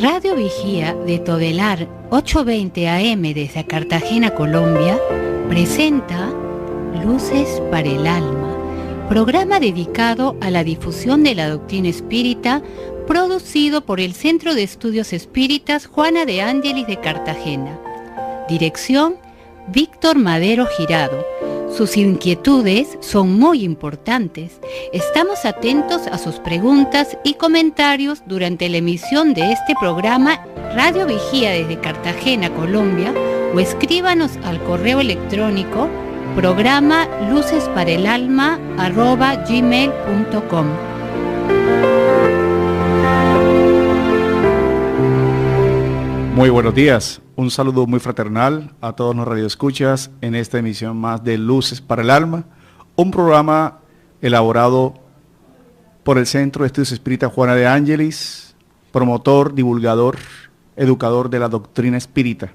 Radio Vigía de Todelar 820 AM desde Cartagena, Colombia, presenta Luces para el Alma, programa dedicado a la difusión de la doctrina espírita, producido por el Centro de Estudios Espíritas Juana de Ángelis de Cartagena. Dirección: Víctor Madero Girado. Sus inquietudes son muy importantes. Estamos atentos a sus preguntas y comentarios durante la emisión de este programa Radio Vigía desde Cartagena, Colombia, o escríbanos al correo electrónico programa lucesparaelalma@gmail.com. Muy buenos días, un saludo muy fraternal a todos los radioescuchas en esta emisión más de Luces para el Alma, un programa elaborado por el Centro de Estudios Espíritas Juana de Ángelis, promotor, divulgador, educador de la doctrina espírita.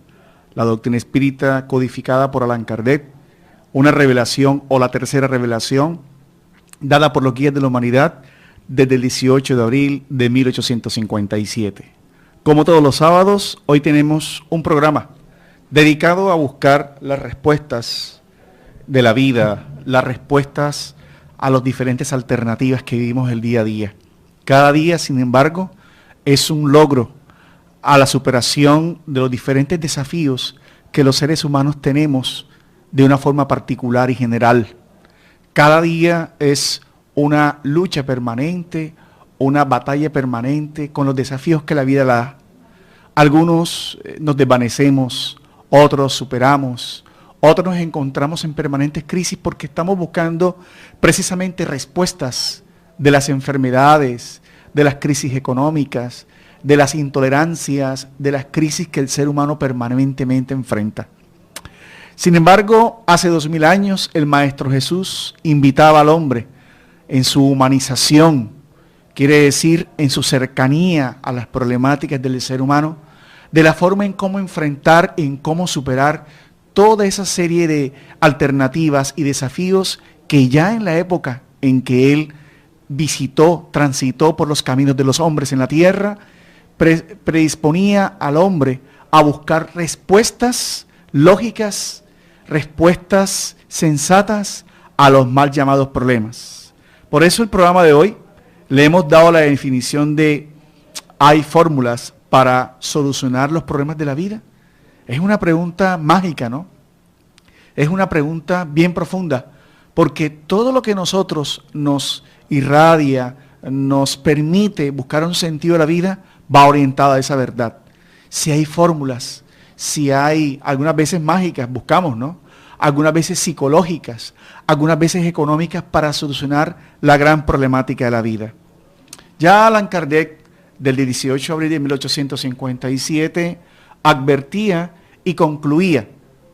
La doctrina espírita codificada por Allan Kardec, una revelación o la tercera revelación dada por los guías de la humanidad desde el 18 de abril de 1857. Como todos los sábados, hoy tenemos un programa dedicado a buscar las respuestas de la vida, las respuestas a las diferentes alternativas que vivimos el día a día. Cada día, sin embargo, es un logro a la superación de los diferentes desafíos que los seres humanos tenemos de una forma particular y general. Cada día es una lucha permanente, una batalla permanente con los desafíos que la vida da. Algunos nos desvanecemos, otros superamos, otros nos encontramos en permanentes crisis porque estamos buscando precisamente respuestas de las enfermedades, de las crisis económicas, de las intolerancias, de las crisis que el ser humano permanentemente enfrenta. Sin embargo, hace 2000 años el Maestro Jesús invitaba al hombre en su humanización, quiere decir en su cercanía a las problemáticas del ser humano, de la forma en cómo enfrentar, en cómo superar toda esa serie de alternativas y desafíos que ya en la época en que él transitó por los caminos de los hombres en la tierra, predisponía al hombre a buscar respuestas lógicas, respuestas sensatas a los mal llamados problemas. Por eso el programa de hoy le hemos dado la definición de ¿hay fórmulas para solucionar los problemas de la vida? Es una pregunta mágica, ¿no? Es una pregunta bien profunda, porque todo lo que nosotros nos irradia, nos permite buscar un sentido de la vida, va orientado a esa verdad. Si hay fórmulas, si hay algunas veces mágicas, buscamos, ¿no? Algunas veces psicológicas, algunas veces económicas para solucionar la gran problemática de la vida. Ya Allan Kardec, del 18 de abril de 1857, advertía y concluía,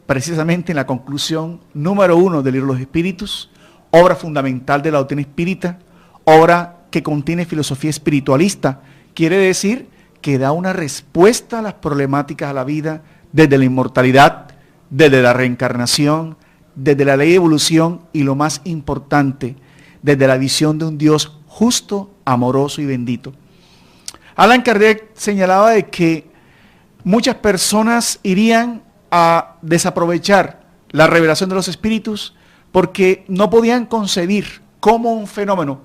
precisamente en la conclusión número 1 del Libro de los Espíritus, obra fundamental de la doctrina espírita, obra que contiene filosofía espiritualista, quiere decir que da una respuesta a las problemáticas de la vida desde la inmortalidad, desde la reencarnación, desde la ley de evolución y lo más importante, desde la visión de un Dios justo, amoroso y bendito. Allan Kardec señalaba de que muchas personas irían a desaprovechar la revelación de los espíritus porque no podían concebir cómo un fenómeno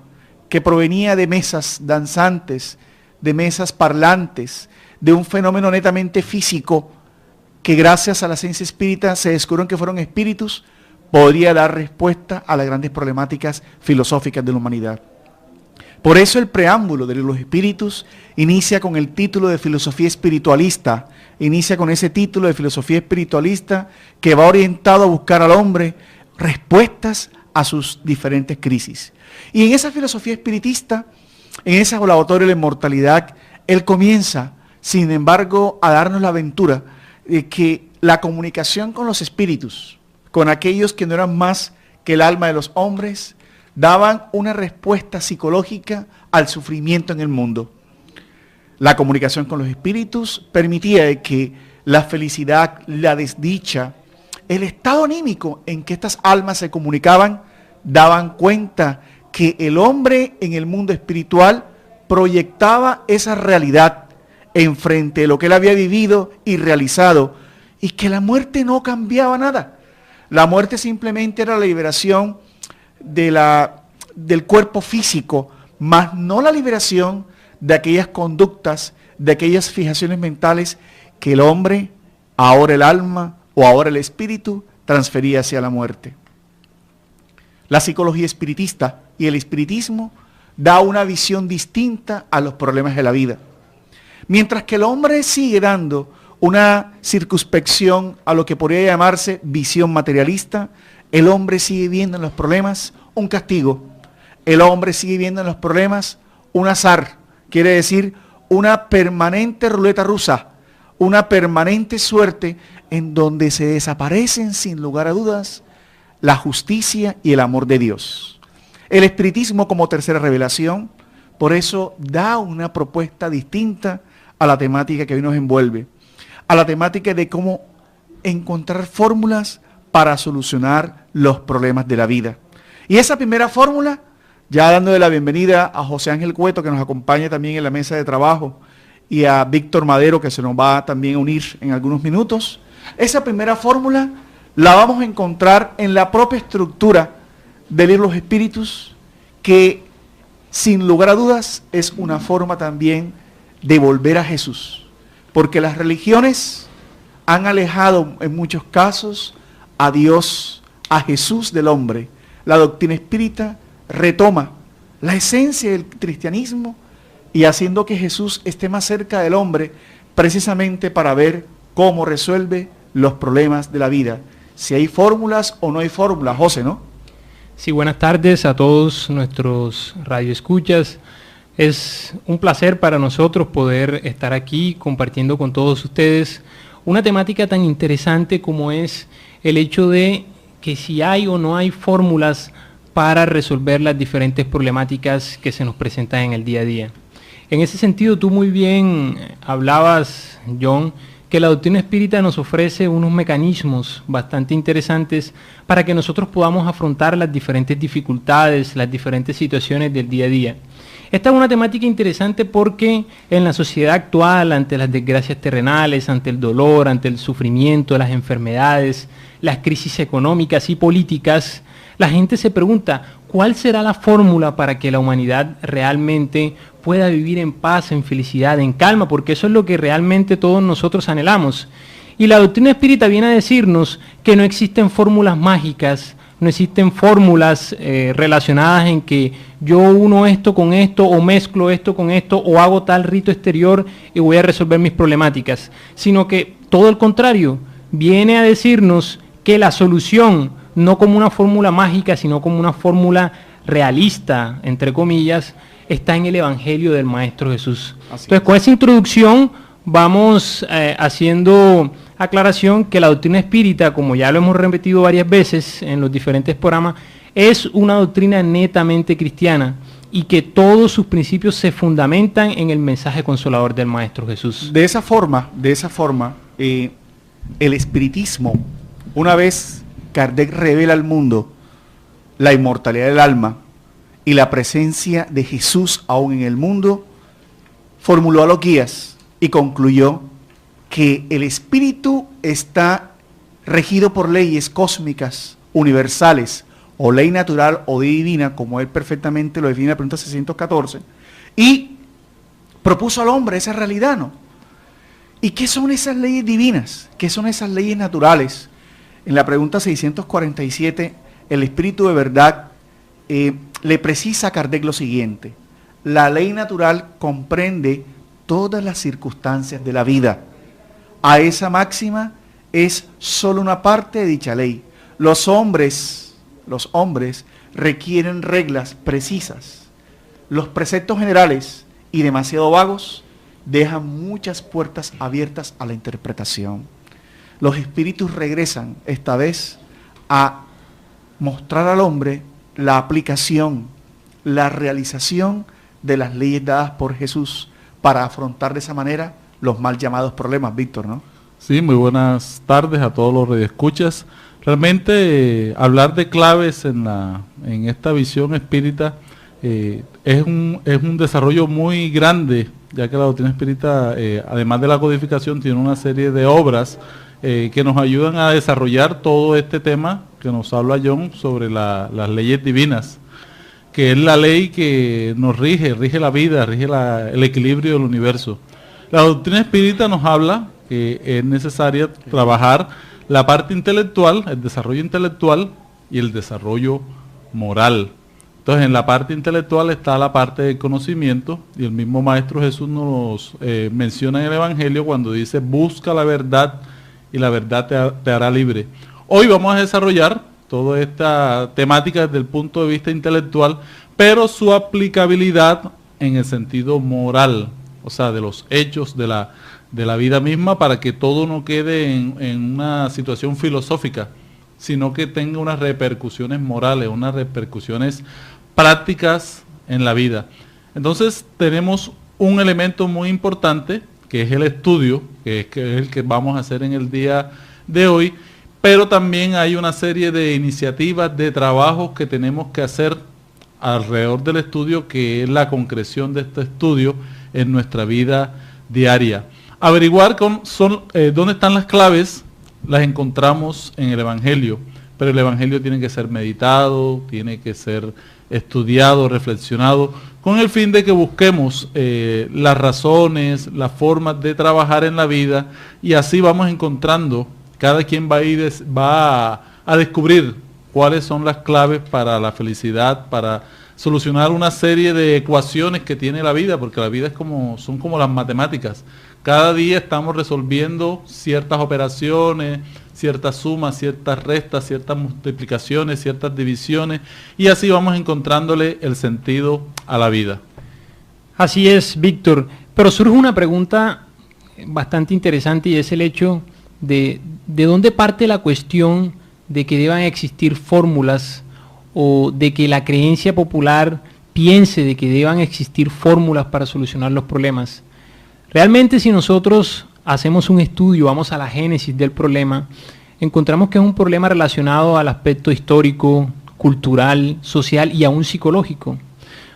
que provenía de mesas danzantes, de mesas parlantes, de un fenómeno netamente físico, que gracias a la ciencia espírita se descubrieron que fueron espíritus, podría dar respuesta a las grandes problemáticas filosóficas de la humanidad. Por eso el preámbulo de los espíritus inicia con el título de filosofía espiritualista, inicia con ese título de filosofía espiritualista que va orientado a buscar al hombre respuestas a sus diferentes crisis. Y en esa filosofía espiritista, en ese laboratorio de la inmortalidad, él comienza, sin embargo, a darnos la aventura de que la comunicación con los espíritus, con aquellos que no eran más que el alma de los hombres, daban una respuesta psicológica al sufrimiento en el mundo. La comunicación con los espíritus permitía que la felicidad, la desdicha, el estado anímico en que estas almas se comunicaban, daban cuenta que el hombre en el mundo espiritual proyectaba esa realidad enfrente de lo que él había vivido y realizado, y que la muerte no cambiaba nada. La muerte simplemente era la liberación del cuerpo físico, más no la liberación de aquellas conductas, de aquellas fijaciones mentales que el hombre, ahora el alma o ahora el espíritu, transfería hacia la muerte. La psicología espiritista y el espiritismo da una visión distinta a los problemas de la vida. Mientras que el hombre sigue dando una circunspección a lo que podría llamarse visión materialista, el hombre sigue viendo en los problemas un castigo. El hombre sigue viendo en los problemas un azar, quiere decir una permanente ruleta rusa, una permanente suerte en donde se desaparecen sin lugar a dudas la justicia y el amor de Dios. El espiritismo como tercera revelación, por eso da una propuesta distinta a la temática que hoy nos envuelve, a la temática de cómo encontrar fórmulas para solucionar los problemas de la vida. Y esa primera fórmula, ya dándole la bienvenida a José Ángel Cueto, que nos acompaña también en la mesa de trabajo, y a Víctor Madero, que se nos va también a unir en algunos minutos, esa primera fórmula la vamos a encontrar en la propia estructura del libro de los Espíritus, que sin lugar a dudas es una forma también de volver a Jesús, porque las religiones han alejado en muchos casos a Dios, a Jesús del hombre. La doctrina espírita retoma la esencia del cristianismo y haciendo que Jesús esté más cerca del hombre, precisamente para ver cómo resuelve los problemas de la vida. Si hay fórmulas o no hay fórmulas, José, ¿no? Sí, buenas tardes a todos nuestros radioescuchas. Es un placer para nosotros poder estar aquí compartiendo con todos ustedes una temática tan interesante como es el hecho de que si hay o no hay fórmulas para resolver las diferentes problemáticas que se nos presentan en el día a día. En ese sentido, tú muy bien hablabas, John, que la doctrina espírita nos ofrece unos mecanismos bastante interesantes para que nosotros podamos afrontar las diferentes dificultades, las diferentes situaciones del día a día. Esta es una temática interesante porque en la sociedad actual, ante las desgracias terrenales, ante el dolor, ante el sufrimiento, las enfermedades, las crisis económicas y políticas, la gente se pregunta, ¿cuál será la fórmula para que la humanidad realmente pueda vivir en paz, en felicidad, en calma? Porque eso es lo que realmente todos nosotros anhelamos. Y la doctrina espírita viene a decirnos que no existen fórmulas mágicas, no existen fórmulas relacionadas en que yo uno esto con esto, o mezclo esto con esto, o hago tal rito exterior y voy a resolver mis problemáticas, sino que todo el contrario, viene a decirnos que la solución, no como una fórmula mágica, sino como una fórmula realista, entre comillas, está en el Evangelio del Maestro Jesús. Entonces, con esa introducción vamos haciendo aclaración que la doctrina espírita, como ya lo hemos repetido varias veces en los diferentes programas, es una doctrina netamente cristiana y que todos sus principios se fundamentan en el mensaje consolador del Maestro Jesús. De esa forma, el espiritismo, una vez Kardec revela al mundo la inmortalidad del alma y la presencia de Jesús aún en el mundo, formuló a los guías y concluyó que el espíritu está regido por leyes cósmicas, universales, o ley natural o divina, como él perfectamente lo define en la pregunta 614, y propuso al hombre esa realidad, ¿no? ¿Y qué son esas leyes divinas? ¿Qué son esas leyes naturales? En la pregunta 647, el espíritu de verdad le precisa a Kardec lo siguiente: la ley natural comprende todas las circunstancias de la vida. A esa máxima es solo una parte de dicha ley. Los hombres requieren reglas precisas. Los preceptos generales y demasiado vagos dejan muchas puertas abiertas a la interpretación. Los espíritus regresan esta vez a mostrar al hombre la aplicación, la realización de las leyes dadas por Jesús para afrontar de esa manera los mal llamados problemas, Víctor, ¿no? Sí, muy buenas tardes a todos los radioescuchas. Realmente hablar de claves en esta visión espírita es un desarrollo muy grande ya que la doctrina espírita, además de la codificación, tiene una serie de obras que nos ayudan a desarrollar todo este tema que nos habla John sobre las leyes divinas, que es la ley que nos rige la vida, rige el equilibrio del universo. La doctrina espírita nos habla que es necesaria trabajar la parte intelectual, el desarrollo intelectual y el desarrollo moral. Entonces, en la parte intelectual está la parte del conocimiento, y el mismo Maestro Jesús nos menciona en el Evangelio cuando dice: busca la verdad y la verdad te hará libre. Hoy vamos a desarrollar toda esta temática desde el punto de vista intelectual, pero su aplicabilidad en el sentido moral, o sea, de los hechos de la vida misma, para que todo no quede en una situación filosófica, sino que tenga unas repercusiones morales, unas repercusiones prácticas en la vida. Entonces tenemos un elemento muy importante, que es el estudio, que es el que vamos a hacer en el día de hoy, pero también hay una serie de iniciativas, de trabajos que tenemos que hacer alrededor del estudio, que es la concreción de este estudio en nuestra vida diaria. Averiguar dónde están las claves, las encontramos en el Evangelio, pero el Evangelio tiene que ser meditado, tiene que ser estudiado, reflexionado, con el fin de que busquemos las razones, las formas de trabajar en la vida, y así vamos encontrando, cada quien va a descubrir cuáles son las claves para la felicidad, para solucionar una serie de ecuaciones que tiene la vida, porque la vida son como las matemáticas. Cada día estamos resolviendo ciertas operaciones, ciertas sumas, ciertas restas, ciertas multiplicaciones, ciertas divisiones, y así vamos encontrándole el sentido a la vida. Así es, Víctor. Pero surge una pregunta bastante interesante, y es el hecho de dónde parte la cuestión de que deban existir fórmulas, o de que la creencia popular piense de que deban existir fórmulas para solucionar los problemas. Realmente, si nosotros hacemos un estudio, vamos a la génesis del problema, encontramos que es un problema relacionado al aspecto histórico, cultural, social y aún psicológico.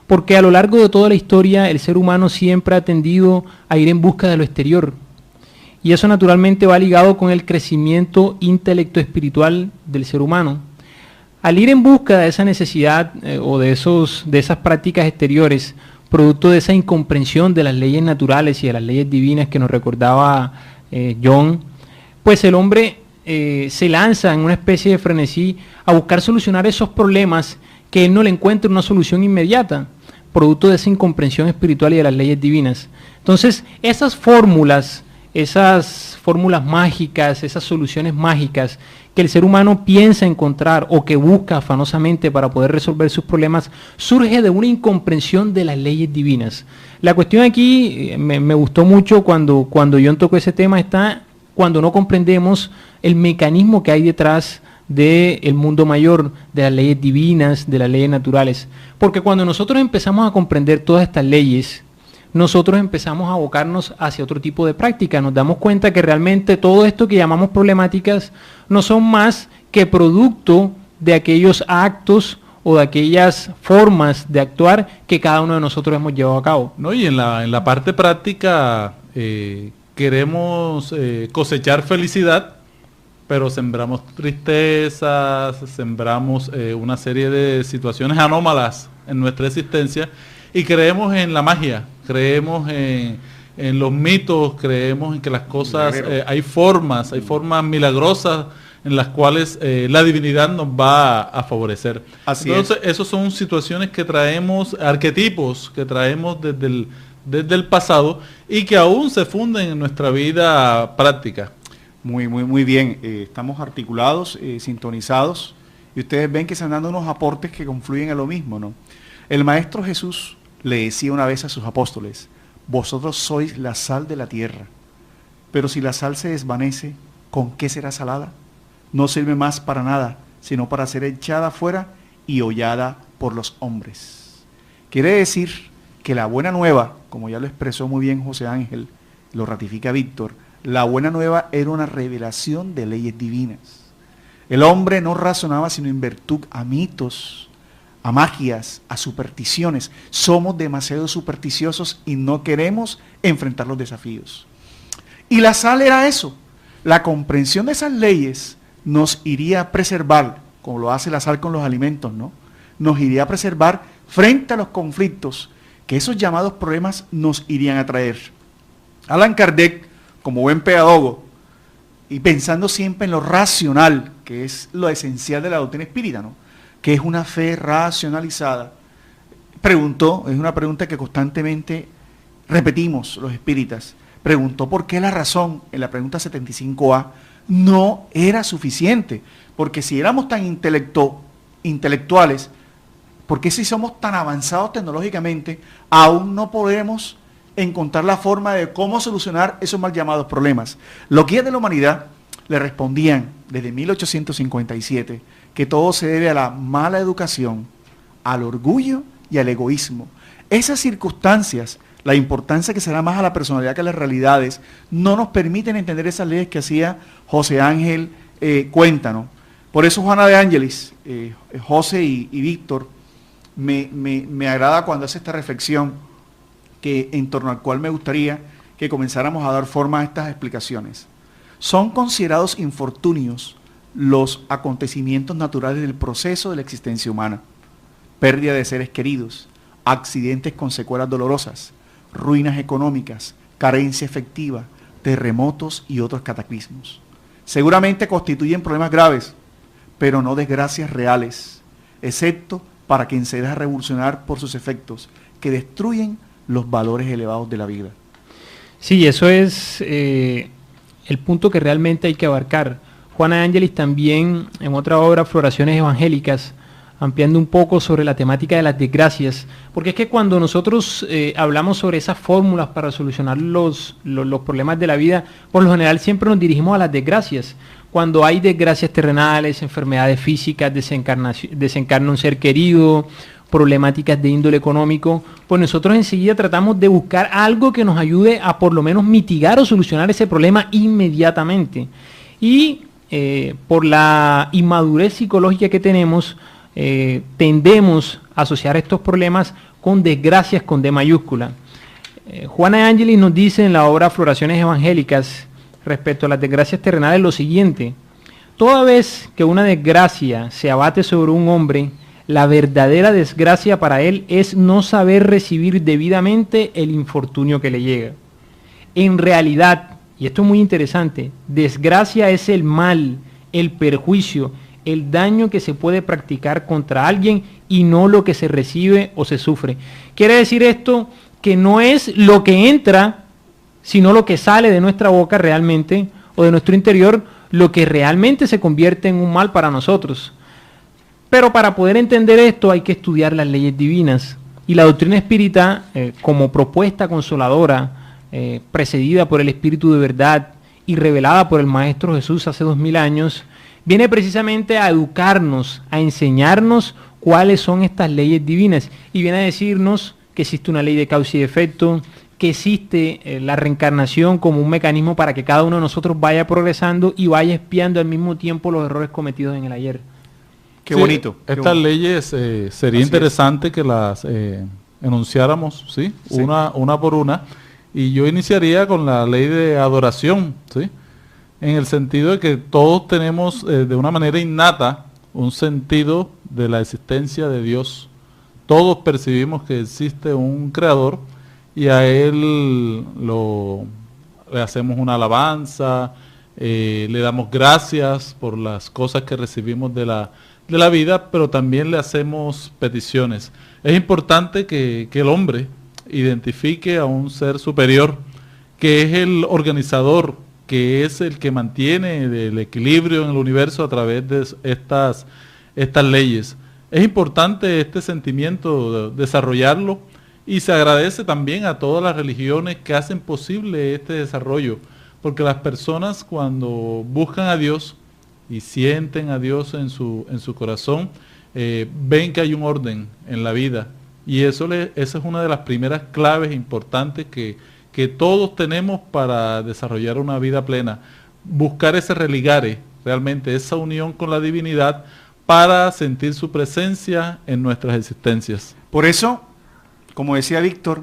Porque a lo largo de toda la historia el ser humano siempre ha tendido a ir en busca de lo exterior. Y eso naturalmente va ligado con el crecimiento intelecto-espiritual del ser humano. Al ir en busca de esa necesidad o de esas prácticas exteriores, producto de esa incomprensión de las leyes naturales y de las leyes divinas que nos recordaba John, pues el hombre se lanza en una especie de frenesí a buscar solucionar esos problemas que él no le encuentra una solución inmediata, producto de esa incomprensión espiritual y de las leyes divinas. Entonces, esas fórmulas mágicas, esas soluciones mágicas que el ser humano piensa encontrar o que busca afanosamente para poder resolver sus problemas, surge de una incomprensión de las leyes divinas. La cuestión aquí, me gustó mucho cuando John tocó ese tema, está cuando no comprendemos el mecanismo que hay detrás del mundo mayor, de las leyes divinas, de las leyes naturales. Porque cuando nosotros empezamos a comprender todas estas leyes, nosotros empezamos a abocarnos hacia otro tipo de práctica. Nos damos cuenta que realmente todo esto que llamamos problemáticas no son más que producto de aquellos actos o de aquellas formas de actuar que cada uno de nosotros hemos llevado a cabo. No, y en la parte práctica queremos cosechar felicidad, pero sembramos tristezas, sembramos una serie de situaciones anómalas en nuestra existencia, y creemos en la magia, creemos en los mitos, creemos en que las cosas, hay formas milagrosas en las cuales la divinidad nos va a favorecer. Entonces, esas son situaciones que traemos, arquetipos que traemos desde el pasado y que aún se funden en nuestra vida práctica. Muy bien. Estamos articulados, sintonizados, y ustedes ven que se están dando unos aportes que confluyen en lo mismo, ¿no? El Maestro Jesús le decía una vez a sus apóstoles: vosotros sois la sal de la tierra, pero si la sal se desvanece, ¿con qué será salada? No sirve más para nada, sino para ser echada fuera y hollada por los hombres. Quiere decir que la buena nueva, como ya lo expresó muy bien José Ángel, lo ratifica Víctor, la buena nueva era una revelación de leyes divinas. El hombre no razonaba sino en virtud a mitos, a magias, a supersticiones. Somos demasiado supersticiosos y no queremos enfrentar los desafíos. Y la sal era eso. La comprensión de esas leyes nos iría a preservar, como lo hace la sal con los alimentos, ¿no? Nos iría a preservar frente a los conflictos que esos llamados problemas nos irían a traer. Allan Kardec, como buen pedagogo, y pensando siempre en lo racional, que es lo esencial de la doctrina espírita, ¿no? Que es una fe racionalizada, preguntó, es una pregunta que constantemente repetimos los espíritas, preguntó por qué la razón, en la pregunta 75A, no era suficiente, porque si éramos tan intelectuales, ¿por qué si somos tan avanzados tecnológicamente, aún no podemos encontrar la forma de cómo solucionar esos mal llamados problemas? Los guías de la humanidad le respondían desde 1857 que todo se debe a la mala educación, al orgullo y al egoísmo. Esas circunstancias, la importancia que se da más a la personalidad que a las realidades, no nos permiten entender esas leyes que hacía José Ángel Cuéntano. Por eso Juana de Ángelis, José y Víctor, me agrada cuando hace esta reflexión en torno al cual me gustaría que comenzáramos a dar forma a estas explicaciones. Son considerados infortunios los acontecimientos naturales del proceso de la existencia humana: pérdida de seres queridos, accidentes con secuelas dolorosas, ruinas económicas, carencia efectiva, terremotos y otros cataclismos. Seguramente constituyen problemas graves, pero no desgracias reales, excepto para quien se deja revolucionar por sus efectos, que destruyen los valores elevados de la vida. Sí, eso es el punto que realmente hay que abarcar. Juana de Ángelis también, en otra obra, Floraciones Evangélicas, ampliando un poco sobre la temática de las desgracias, porque es que cuando nosotros hablamos sobre esas fórmulas para solucionar los problemas de la vida, por lo general siempre nos dirigimos a las desgracias. Cuando hay desgracias terrenales, enfermedades físicas, desencarna un ser querido, problemáticas de índole económico, pues nosotros enseguida tratamos de buscar algo que nos ayude a por lo menos mitigar o solucionar ese problema inmediatamente. Y por la inmadurez psicológica que tenemos, tendemos a asociar estos problemas con desgracias con D mayúscula. Juana de Ángelis nos dice en la obra Floraciones Evangélicas, respecto a las desgracias terrenales, lo siguiente: toda vez que una desgracia se abate sobre un hombre, la verdadera desgracia para él es no saber recibir debidamente el infortunio que le llega. En realidad, y esto es muy interesante, desgracia es el mal, el perjuicio, el daño que se puede practicar contra alguien y no lo que se recibe o se sufre. Quiere decir esto que no es lo que entra, sino lo que sale de nuestra boca realmente, o de nuestro interior, lo que realmente se convierte en un mal para nosotros. Pero para poder entender esto hay que estudiar las leyes divinas. Y la doctrina espírita, como propuesta consoladora, precedida por el Espíritu de verdad y revelada por el Maestro Jesús hace 2000 años, viene precisamente a educarnos, a enseñarnos cuáles son estas leyes divinas. Y viene a decirnos que existe una ley de causa y efecto, que existe la reencarnación como un mecanismo para que cada uno de nosotros vaya progresando y vaya expiando al mismo tiempo los errores cometidos en el ayer. Qué bonito. Estas leyes sería interesante que las enunciáramos, ¿sí? Sí. Una por una. Y yo iniciaría con la ley de adoración, ¿sí? En el sentido de que todos tenemos de una manera innata un sentido de la existencia de Dios. Todos percibimos que existe un creador y a Él le hacemos una alabanza, le damos gracias por las cosas que recibimos de la vida, pero también le hacemos peticiones. Es importante que el hombre identifique a un ser superior, que es el organizador, que es el que mantiene el equilibrio en el universo a través de estas leyes. Es importante este sentimiento desarrollarlo, y se agradece también a todas las religiones que hacen posible este desarrollo, porque las personas cuando buscan a Dios y sienten a Dios en su corazón, ven que hay un orden en la vida, y esa es una de las primeras claves importantes que todos tenemos para desarrollar una vida plena. Buscar ese religare, realmente esa unión con la divinidad, para sentir su presencia en nuestras existencias. Por eso, como decía Víctor,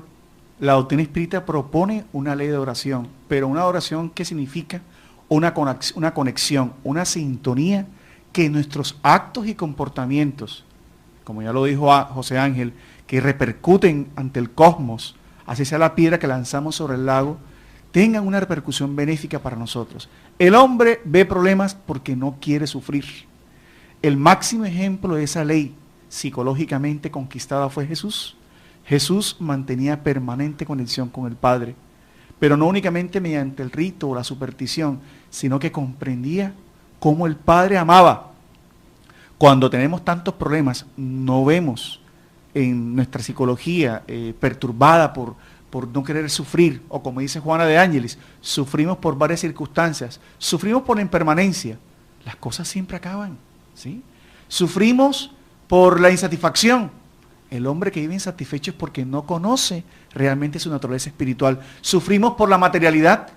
la doctrina espírita propone una ley de oración, pero una oración que significa una conexión, una sintonía que nuestros actos y comportamientos, como ya lo dijo José Ángel, que repercuten ante el cosmos, así sea la piedra que lanzamos sobre el lago, tengan una repercusión benéfica para nosotros. El hombre ve problemas porque no quiere sufrir. El máximo ejemplo de esa ley psicológicamente conquistada fue Jesús. Jesús mantenía permanente conexión con el Padre, pero no únicamente mediante el rito o la superstición, sino que comprendía cómo el Padre amaba. Cuando tenemos tantos problemas, no vemos en nuestra psicología perturbada por no querer sufrir, o como dice Juana de Ángelis, sufrimos por varias circunstancias, sufrimos por la impermanencia, las cosas siempre acaban, ¿sí? Sufrimos por la insatisfacción. El hombre que vive insatisfecho es porque no conoce realmente su naturaleza espiritual. Sufrimos por la materialidad,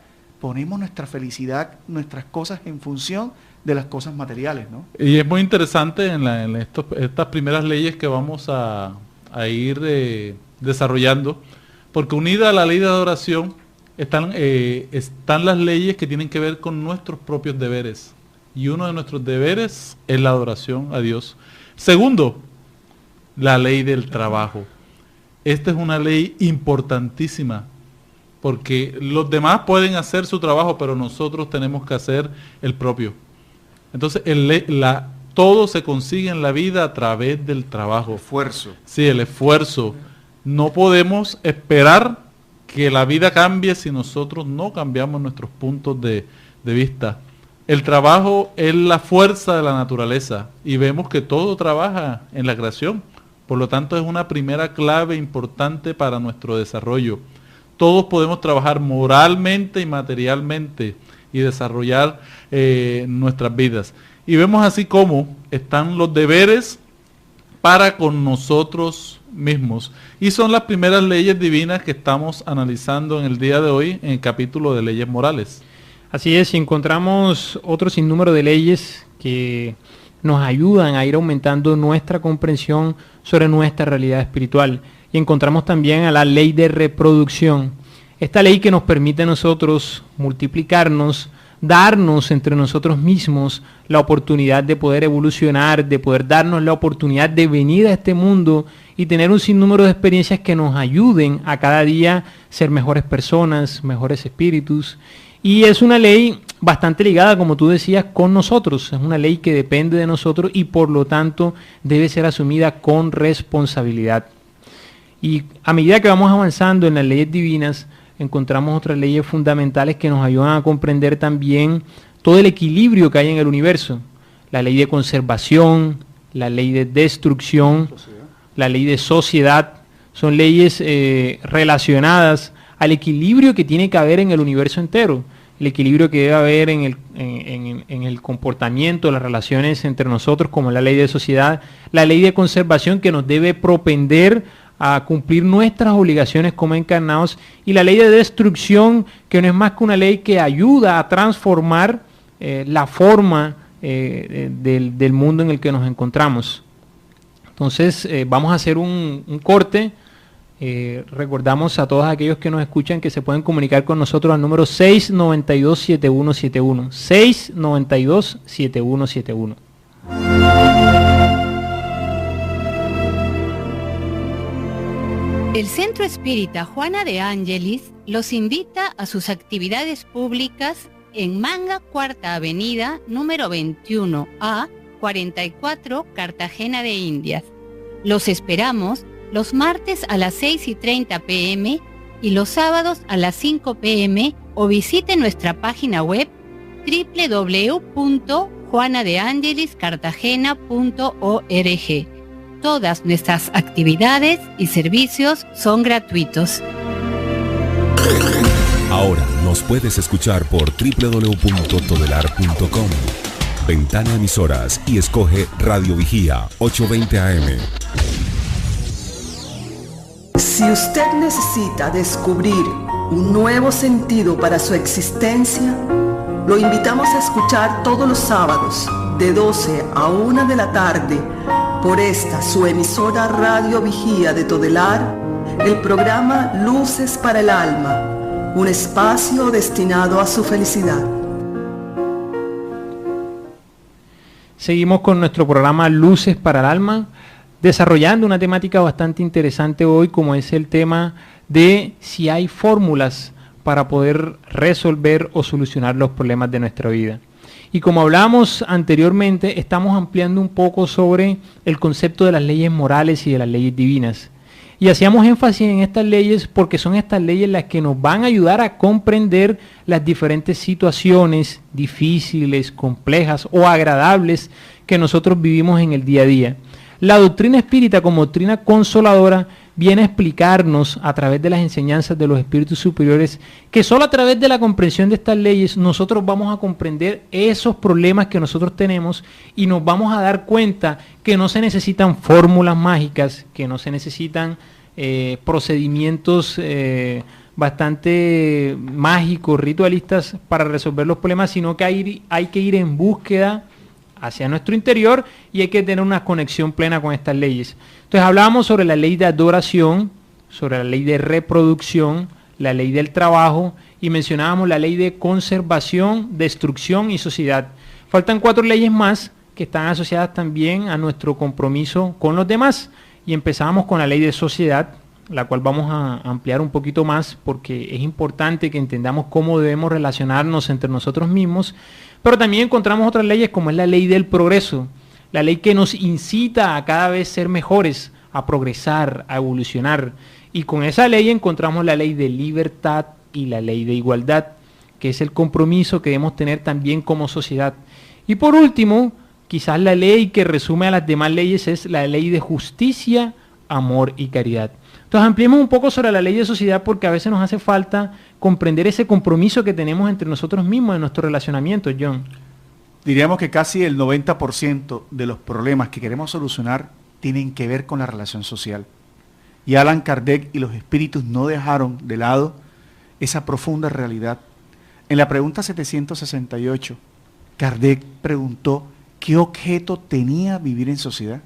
ponemos nuestra felicidad, nuestras cosas en función de las cosas materiales, ¿no? Y es muy interesante en estas primeras leyes que vamos a ir desarrollando, porque unida a la ley de adoración están las leyes que tienen que ver con nuestros propios deberes. Y uno de nuestros deberes es la adoración a Dios. Segundo, la ley del trabajo. Esta es una ley importantísima, porque los demás pueden hacer su trabajo, pero nosotros tenemos que hacer el propio. Entonces, todo se consigue en la vida a través del trabajo. Esfuerzo. Sí, el esfuerzo. No podemos esperar que la vida cambie si nosotros no cambiamos nuestros puntos de vista. El trabajo es la fuerza de la naturaleza y vemos que todo trabaja en la creación. Por lo tanto, es una primera clave importante para nuestro desarrollo. Todos podemos trabajar moralmente y materialmente y desarrollar nuestras vidas. Y vemos así cómo están los deberes para con nosotros mismos. Y son las primeras leyes divinas que estamos analizando en el día de hoy en el capítulo de leyes morales. Así es, y encontramos otro sinnúmero de leyes que nos ayudan a ir aumentando nuestra comprensión sobre nuestra realidad espiritual. Y encontramos también a la ley de reproducción. Esta ley que nos permite a nosotros multiplicarnos, darnos entre nosotros mismos la oportunidad de poder evolucionar, de poder darnos la oportunidad de venir a este mundo y tener un sinnúmero de experiencias que nos ayuden a cada día ser mejores personas, mejores espíritus. Y es una ley bastante ligada, como tú decías, con nosotros. Es una ley que depende de nosotros y por lo tanto debe ser asumida con responsabilidad. Y a medida que vamos avanzando en las leyes divinas, encontramos otras leyes fundamentales que nos ayudan a comprender también todo el equilibrio que hay en el universo. La ley de conservación, la ley de destrucción, la ley de sociedad, son leyes relacionadas al equilibrio que tiene que haber en el universo entero, el equilibrio que debe haber en el comportamiento, las relaciones entre nosotros, como la ley de sociedad, la ley de conservación que nos debe propender a cumplir nuestras obligaciones como encarnados, y la ley de destrucción, que no es más que una ley que ayuda a transformar la forma del mundo en el que nos encontramos. Entonces vamos a hacer un corte. Recordamos a todos aquellos que nos escuchan que se pueden comunicar con nosotros al número 692-7171, 692-7171. El Centro Espírita Juana de Ángelis los invita a sus actividades públicas en Manga, Cuarta Avenida, número 21A, 44, Cartagena de Indias. Los esperamos los martes a las 6:30 p.m. y los sábados a las 5 p.m. o visite nuestra página web www.juanadeangeliscartagena.org. Todas nuestras actividades y servicios son gratuitos. Ahora nos puedes escuchar por www.todelar.com. Ventana Emisoras y escoge Radio Vigía 820 AM. Si usted necesita descubrir un nuevo sentido para su existencia, lo invitamos a escuchar todos los sábados de 12 a 1 de la tarde, por esta su emisora Radio Vigía de Todelar, el programa Luces para el Alma, un espacio destinado a su felicidad. Seguimos con nuestro programa Luces para el Alma, desarrollando una temática bastante interesante hoy, como es el tema de si hay fórmulas para poder resolver o solucionar los problemas de nuestra vida. Y como hablamos anteriormente, estamos ampliando un poco sobre el concepto de las leyes morales y de las leyes divinas. Y hacíamos énfasis en estas leyes porque son estas leyes las que nos van a ayudar a comprender las diferentes situaciones difíciles, complejas o agradables que nosotros vivimos en el día a día. La doctrina espírita, como doctrina consoladora, viene a explicarnos a través de las enseñanzas de los espíritus superiores que solo a través de la comprensión de estas leyes nosotros vamos a comprender esos problemas que nosotros tenemos y nos vamos a dar cuenta que no se necesitan fórmulas mágicas, que no se necesitan procedimientos bastante mágicos, ritualistas para resolver los problemas, sino que hay que ir en búsqueda hacia nuestro interior y hay que tener una conexión plena con estas leyes. Entonces hablábamos sobre la ley de adoración, sobre la ley de reproducción, la ley del trabajo y mencionábamos la ley de conservación, destrucción y sociedad. Faltan 4 leyes más que están asociadas también a nuestro compromiso con los demás y empezamos con la ley de sociedad, la cual vamos a ampliar un poquito más porque es importante que entendamos cómo debemos relacionarnos entre nosotros mismos, pero también encontramos otras leyes como es la ley del progreso, la ley que nos incita a cada vez ser mejores, a progresar, a evolucionar. Y con esa ley encontramos la ley de libertad y la ley de igualdad, que es el compromiso que debemos tener también como sociedad. Y por último, quizás la ley que resume a las demás leyes es la ley de justicia, amor y caridad. Entonces ampliemos un poco sobre la ley de sociedad porque a veces nos hace falta comprender ese compromiso que tenemos entre nosotros mismos en nuestro relacionamiento, John. Diríamos que casi el 90% de los problemas que queremos solucionar tienen que ver con la relación social. Y Allan Kardec y los espíritus no dejaron de lado esa profunda realidad. En la pregunta 768, Kardec preguntó qué objeto tenía vivir en sociedad.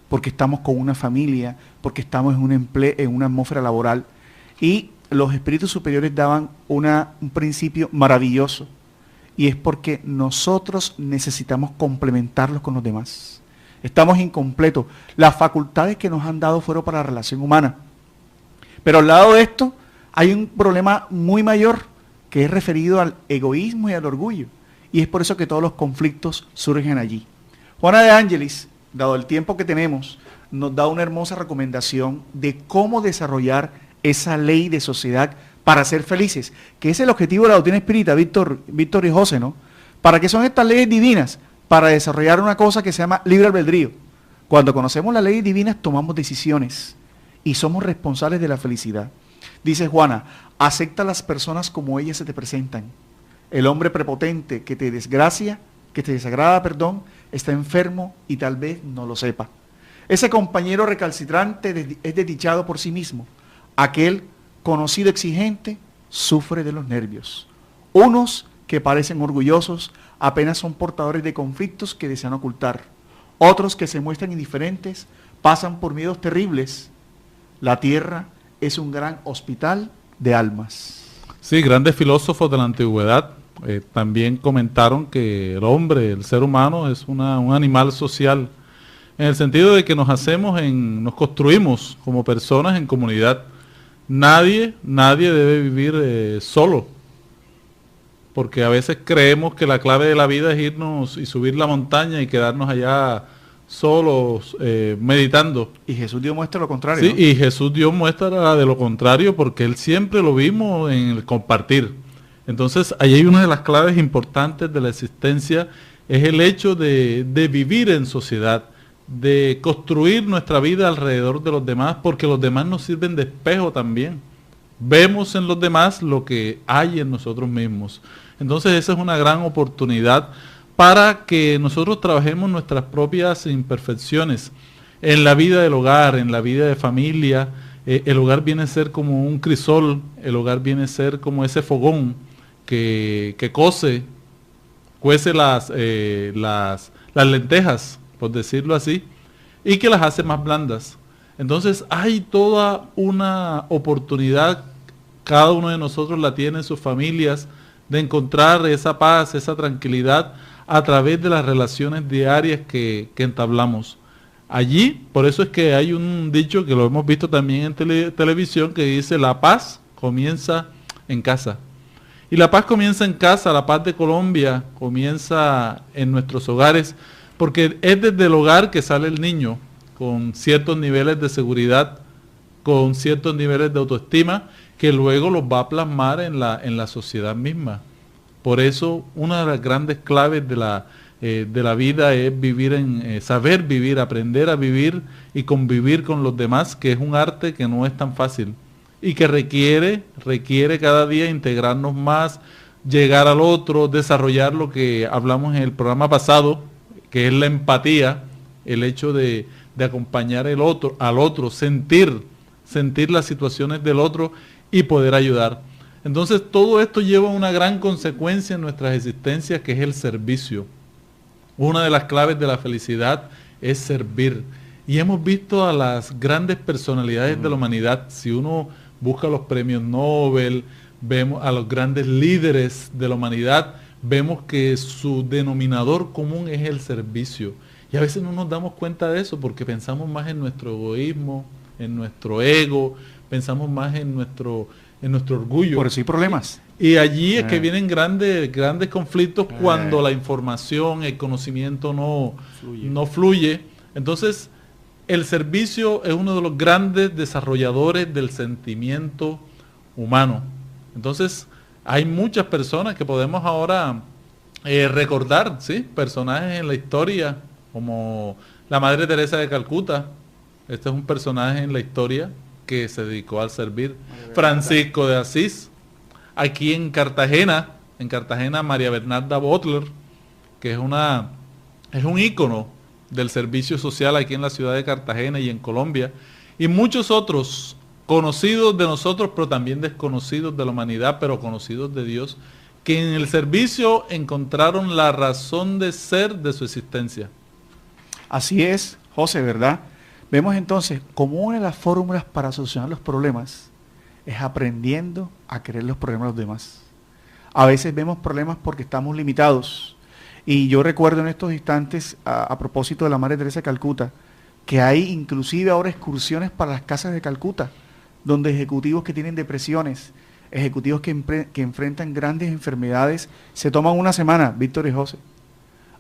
Porque estamos con una familia, porque estamos en una atmósfera laboral. Y los espíritus superiores daban un principio maravilloso. Y es porque nosotros necesitamos complementarlos con los demás. Estamos incompletos. Las facultades que nos han dado fueron para la relación humana. Pero al lado de esto hay un problema muy mayor que es referido al egoísmo y al orgullo. Y es por eso que todos los conflictos surgen allí. Juana de Ángelis, dado el tiempo que tenemos, nos da una hermosa recomendación de cómo desarrollar esa ley de sociedad para ser felices, que es el objetivo de la doctrina espírita, Víctor y José, ¿no? ¿Para qué son estas leyes divinas? Para desarrollar una cosa que se llama libre albedrío. Cuando conocemos las leyes divinas tomamos decisiones y somos responsables de la felicidad. Dice Juana, acepta a las personas como ellas se te presentan. El hombre prepotente que te desagrada, está enfermo y tal vez no lo sepa. Ese compañero recalcitrante es desdichado por sí mismo. Aquel conocido exigente sufre de los nervios. Unos que parecen orgullosos apenas son portadores de conflictos que desean ocultar. Otros que se muestran indiferentes pasan por miedos terribles. La tierra es un gran hospital de almas. Sí, grandes filósofos de la antigüedad también comentaron que el hombre, el ser humano, es un animal social, en el sentido de que nos construimos como personas en comunidad. Nadie debe vivir solo, porque a veces creemos que la clave de la vida es irnos y subir la montaña y quedarnos allá solos, meditando. Y Jesús dio muestra de lo contrario. Sí, ¿no? y Jesús dio muestra de lo contrario, porque Él siempre lo vimos en el compartir. Entonces, ahí hay una de las claves importantes de la existencia, es el hecho de vivir en sociedad, de construir nuestra vida alrededor de los demás, porque los demás nos sirven de espejo también. Vemos en los demás lo que hay en nosotros mismos. Entonces, esa es una gran oportunidad para que nosotros trabajemos nuestras propias imperfecciones en la vida del hogar, en la vida de familia. El hogar viene a ser como un crisol, el hogar viene a ser como ese fogón que cuece las las lentejas, por decirlo así, y que las hace más blandas. Entonces hay toda una oportunidad, cada uno de nosotros la tiene en sus familias, de encontrar esa paz, esa tranquilidad a través de las relaciones diarias que entablamos. Allí, por eso es que hay un dicho que lo hemos visto también en televisión, que dice: la paz comienza en casa. Y la paz comienza en casa, la paz de Colombia comienza en nuestros hogares, porque es desde el hogar que sale el niño, con ciertos niveles de seguridad, con ciertos niveles de autoestima, que luego los va a plasmar en la sociedad misma. Por eso, una de las grandes claves de la vida es vivir saber vivir, aprender a vivir y convivir con los demás, que es un arte que no es tan fácil y que requiere cada día integrarnos más, llegar al otro, desarrollar lo que hablamos en el programa pasado, que es la empatía, el hecho de acompañar al otro, sentir las situaciones del otro y poder ayudar. Entonces todo esto lleva a una gran consecuencia en nuestras existencias, que es el servicio. Una de las claves de la felicidad es servir. Y hemos visto a las grandes personalidades de la humanidad. Si uno busca los premios Nobel, vemos a los grandes líderes de la humanidad, vemos que su denominador común es el servicio. Y a veces no nos damos cuenta de eso porque pensamos más en nuestro egoísmo, en nuestro ego, pensamos más en nuestro orgullo. Por eso hay problemas. Y allí es que vienen grandes conflictos cuando la información, el conocimiento no fluye. Entonces, el servicio es uno de los grandes desarrolladores del sentimiento humano. Entonces, hay muchas personas que podemos ahora recordar, ¿sí? Personajes en la historia, como la Madre Teresa de Calcuta. Este es un personaje en la historia que se dedicó al servir. Francisco de Asís. Aquí en Cartagena, María Bernarda Butler, que es un ícono del servicio social aquí en la ciudad de Cartagena y en Colombia. Y muchos otros conocidos de nosotros, pero también desconocidos de la humanidad, pero conocidos de Dios, que en el servicio encontraron la razón de ser de su existencia. Así es, José, ¿verdad? Vemos entonces como una de las fórmulas para solucionar los problemas es aprendiendo a querer los problemas de los demás. A veces vemos problemas porque estamos limitados. Y yo recuerdo en estos instantes, a propósito de la Madre Teresa de Calcuta, que hay inclusive ahora excursiones para las casas de Calcuta, donde ejecutivos que tienen depresiones, ejecutivos que enfrentan grandes enfermedades, se toman una semana, Víctor y José,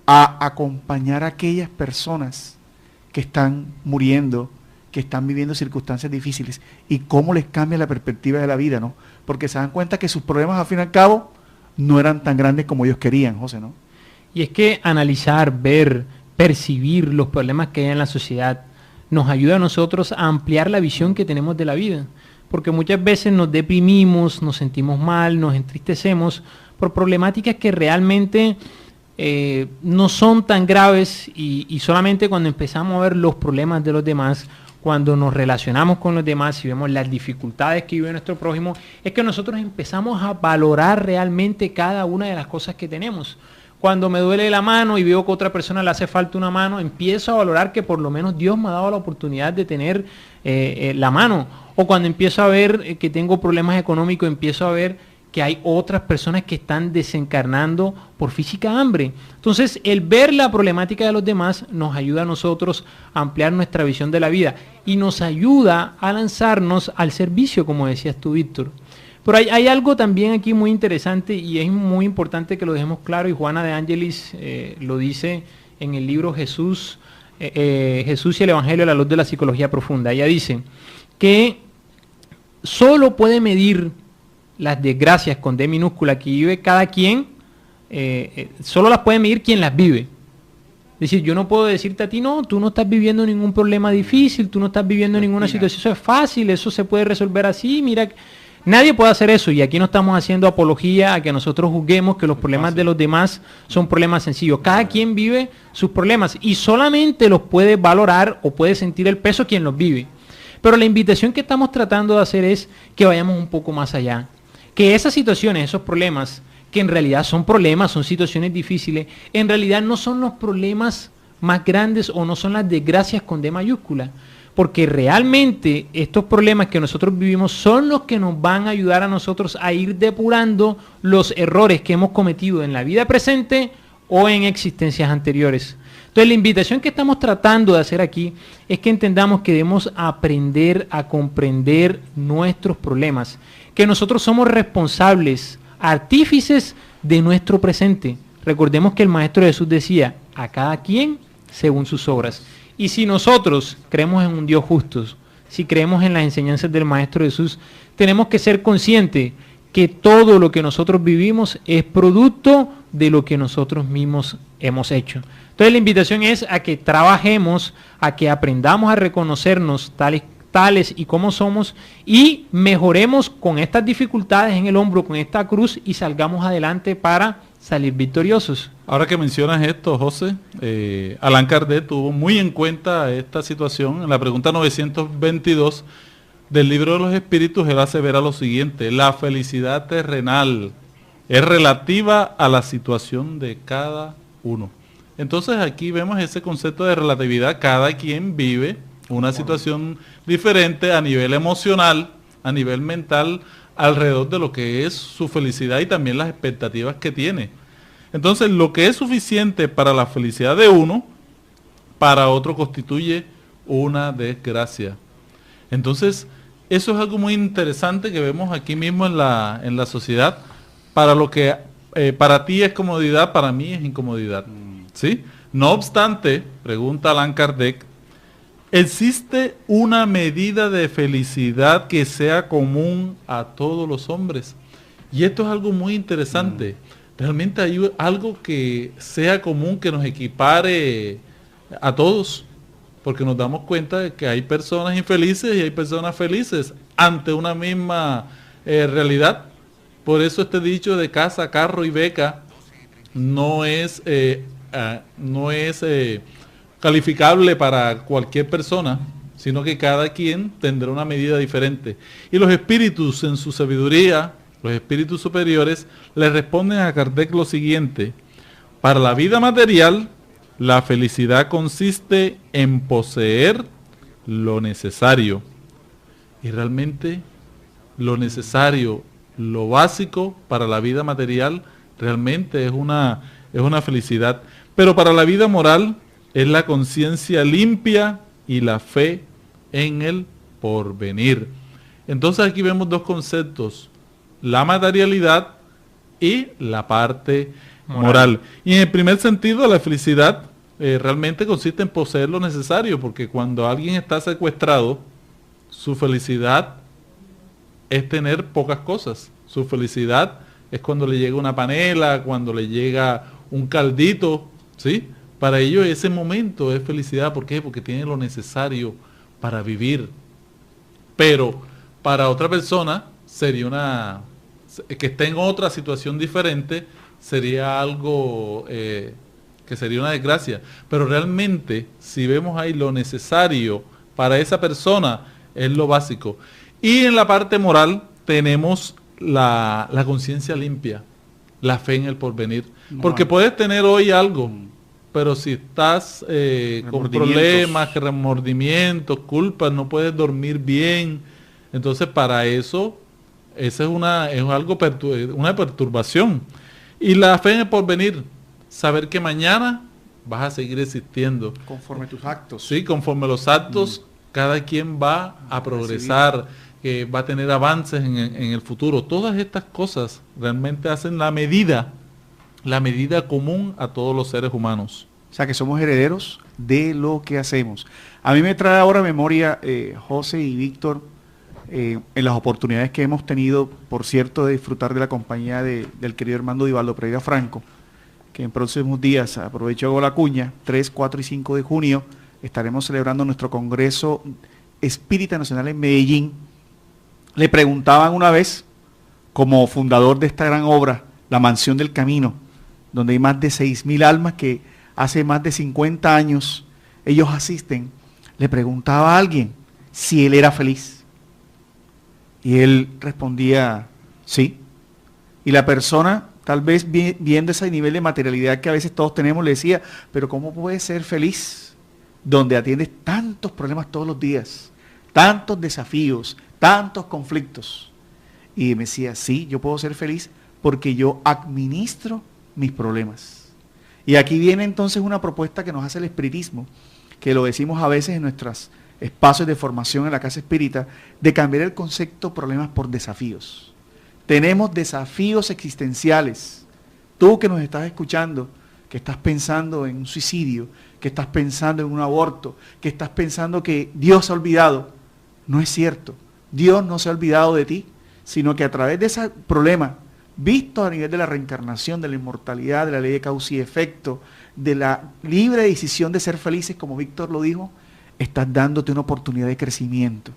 a acompañar a aquellas personas que están muriendo, que están viviendo circunstancias difíciles, y cómo les cambia la perspectiva de la vida, ¿no? Porque se dan cuenta que sus problemas, al fin y al cabo, no eran tan grandes como ellos querían, José, ¿no? Y es que analizar, ver, percibir los problemas que hay en la sociedad nos ayuda a nosotros a ampliar la visión que tenemos de la vida. Porque muchas veces nos deprimimos, nos sentimos mal, nos entristecemos por problemáticas que realmente no son tan graves, y solamente cuando empezamos a ver los problemas de los demás, cuando nos relacionamos con los demás y vemos las dificultades que vive nuestro prójimo, es que nosotros empezamos a valorar realmente cada una de las cosas que tenemos. Cuando me duele la mano y veo que a otra persona le hace falta una mano, empiezo a valorar que por lo menos Dios me ha dado la oportunidad de tener la mano. O cuando empiezo a ver que tengo problemas económicos, empiezo a ver que hay otras personas que están desencarnando por física hambre. Entonces, el ver la problemática de los demás nos ayuda a nosotros a ampliar nuestra visión de la vida y nos ayuda a lanzarnos al servicio, como decías tú, Víctor. Pero hay algo también aquí muy interesante y es muy importante que lo dejemos claro, y Juana de Ángelis lo dice en el libro Jesús y el Evangelio a la luz de la psicología profunda. Ella dice que solo puede medir las desgracias con D minúscula que vive cada quien, solo las puede medir quien las vive. Es decir, yo no puedo decirte a ti, no, tú no estás viviendo ningún problema difícil, tú no estás viviendo ninguna situación, eso es fácil, eso se puede resolver así, mira. Nadie puede hacer eso, y aquí no estamos haciendo apología a que nosotros juzguemos que los problemas de los demás son problemas sencillos. Cada quien vive sus problemas y solamente los puede valorar o puede sentir el peso quien los vive. Pero la invitación que estamos tratando de hacer es que vayamos un poco más allá. Que esas situaciones, esos problemas que en realidad son problemas, son situaciones difíciles, en realidad no son los problemas más grandes o no son las desgracias con D mayúscula, porque realmente estos problemas que nosotros vivimos son los que nos van a ayudar a nosotros a ir depurando los errores que hemos cometido en la vida presente o en existencias anteriores. Entonces la invitación que estamos tratando de hacer aquí es que entendamos que debemos aprender a comprender nuestros problemas, que nosotros somos responsables, artífices de nuestro presente. Recordemos que el Maestro Jesús decía, a cada quien según sus obras. Y si nosotros creemos en un Dios justo, si creemos en las enseñanzas del Maestro Jesús, tenemos que ser conscientes que todo lo que nosotros vivimos es producto de lo que nosotros mismos hemos hecho. Entonces la invitación es a que trabajemos, a que aprendamos a reconocernos tales y como somos y mejoremos con estas dificultades en el hombro, con esta cruz y salgamos adelante para salir victoriosos. Ahora que mencionas esto, José, Allan Kardec tuvo muy en cuenta esta situación. En la pregunta 922 del Libro de los Espíritus, él hace ver a lo siguiente: la felicidad terrenal es relativa a la situación de cada uno. Entonces aquí vemos ese concepto de relatividad. Cada quien vive una situación diferente a nivel emocional, a nivel mental, alrededor de lo que es su felicidad y también las expectativas que tiene. Entonces, lo que es suficiente para la felicidad de uno, para otro constituye una desgracia. Entonces, eso es algo muy interesante que vemos aquí mismo en la sociedad. Para lo que para ti es comodidad, para mí es incomodidad. ¿Sí? No obstante, pregunta Allan Kardec, ¿existe una medida de felicidad que sea común a todos los hombres? Y esto es algo muy interesante. Realmente hay algo que sea común, que nos equipare a todos, porque nos damos cuenta de que hay personas infelices y hay personas felices ante una misma realidad. Por eso este dicho de casa, carro y beca no es calificable para cualquier persona, sino que cada quien tendrá una medida diferente. Y los espíritus en su sabiduría, los espíritus superiores, le responden a Kardec lo siguiente: para la vida material, la felicidad consiste en poseer lo necesario. Y realmente lo necesario, lo básico para la vida material, realmente es una felicidad. Pero para la vida moral es la conciencia limpia y la fe en el porvenir. Entonces aquí vemos dos conceptos: la materialidad y la parte moral. Y en el primer sentido, la felicidad realmente consiste en poseer lo necesario, porque cuando alguien está secuestrado, su felicidad es tener pocas cosas. Su felicidad es cuando le llega una panela, cuando le llega un caldito, ¿sí? Para ellos ese momento es felicidad. ¿Por qué? Porque tiene lo necesario para vivir. Pero para otra persona sería que esté en otra situación diferente, sería algo que sería una desgracia. Pero realmente, si vemos ahí, lo necesario para esa persona es lo básico. Y en la parte moral tenemos la conciencia limpia, la fe en el porvenir. Porque puedes tener hoy algo, pero si estás con problemas, remordimientos, culpas, no puedes dormir bien. Entonces para eso, esa es una perturbación. Y la fe en el porvenir, saber que mañana vas a seguir existiendo. Conforme tus actos. Sí, conforme los actos, cada quien va a progresar, que va a tener avances en el futuro. Todas estas cosas realmente hacen la medida común a todos los seres humanos. O sea que somos herederos de lo que hacemos. A mí me trae ahora a memoria, José y Víctor, en las oportunidades que hemos tenido, por cierto, de disfrutar de la compañía del querido hermano Divaldo Pereira Franco, que en próximos días, aprovecho hago la cuña, 3, 4 y 5 de junio, estaremos celebrando nuestro Congreso Espírita Nacional en Medellín. Le preguntaban una vez, como fundador de esta gran obra, La Mansión del Camino, donde hay más de 6.000 almas que hace más de 50 años ellos asisten, le preguntaba a alguien si él era feliz. Y él respondía, sí. Y la persona tal vez viendo ese nivel de materialidad que a veces todos tenemos, le decía, pero ¿cómo puedes ser feliz donde atiendes tantos problemas todos los días, tantos desafíos, tantos conflictos? Y me decía, sí, yo puedo ser feliz porque yo administro mis problemas. Y aquí viene entonces una propuesta que nos hace el espiritismo, que lo decimos a veces en nuestros espacios de formación en la Casa Espírita, de cambiar el concepto problemas por desafíos. Tenemos desafíos existenciales. Tú que nos estás escuchando, que estás pensando en un suicidio, que estás pensando en un aborto, que estás pensando que Dios se ha olvidado, no es cierto. Dios no se ha olvidado de ti, sino que a través de ese problema, visto a nivel de la reencarnación, de la inmortalidad, de la ley de causa y efecto, de la libre decisión de ser felices, como Víctor lo dijo, estás dándote una oportunidad de crecimiento.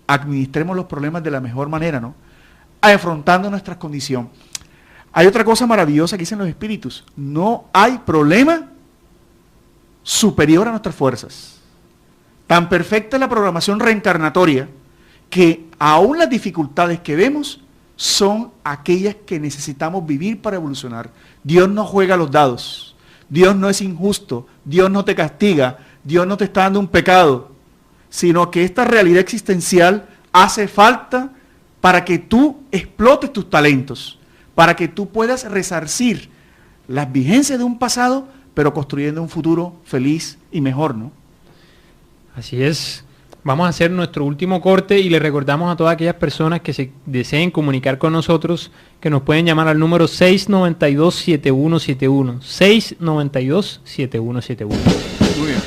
Administremos los problemas de la mejor manera, ¿no? Afrontando nuestra condición. Hay otra cosa maravillosa que dicen los espíritus: no hay problema superior a nuestras fuerzas. Tan perfecta es la programación reencarnatoria que aún las dificultades que vemos son aquellas que necesitamos vivir para evolucionar. Dios no juega los dados, Dios no es injusto, Dios no te castiga, Dios no te está dando un pecado, sino que esta realidad existencial hace falta para que tú explotes tus talentos, para que tú puedas resarcir las vigencias de un pasado, pero construyendo un futuro feliz y mejor, ¿no? Así es. Vamos a hacer nuestro último corte y le recordamos a todas aquellas personas que se deseen comunicar con nosotros que nos pueden llamar al número 692-7171. 692-7171. Muy bien.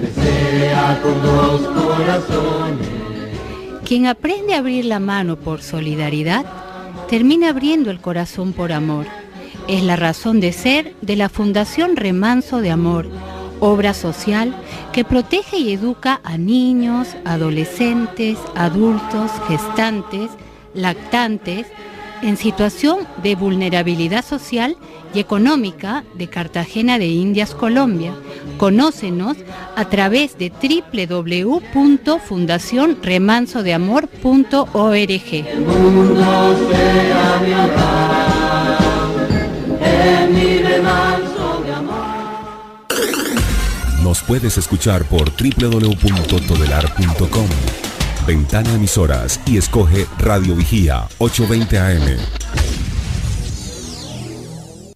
Desea con dos corazones. Quien aprende a abrir la mano por solidaridad, termina abriendo el corazón por amor. Es la razón de ser de la Fundación Remanso de Amor, obra social que protege y educa a niños, adolescentes, adultos, gestantes, lactantes, en situación de vulnerabilidad social y económica de Cartagena de Indias, Colombia. Conócenos a través de www.fundacionremansodeamor.org. El mundo sea mi hogar, en mi remanso de amor. Nos puedes escuchar por www.todelar.com. Ventana Emisoras y escoge Radio Vigía 820 AM.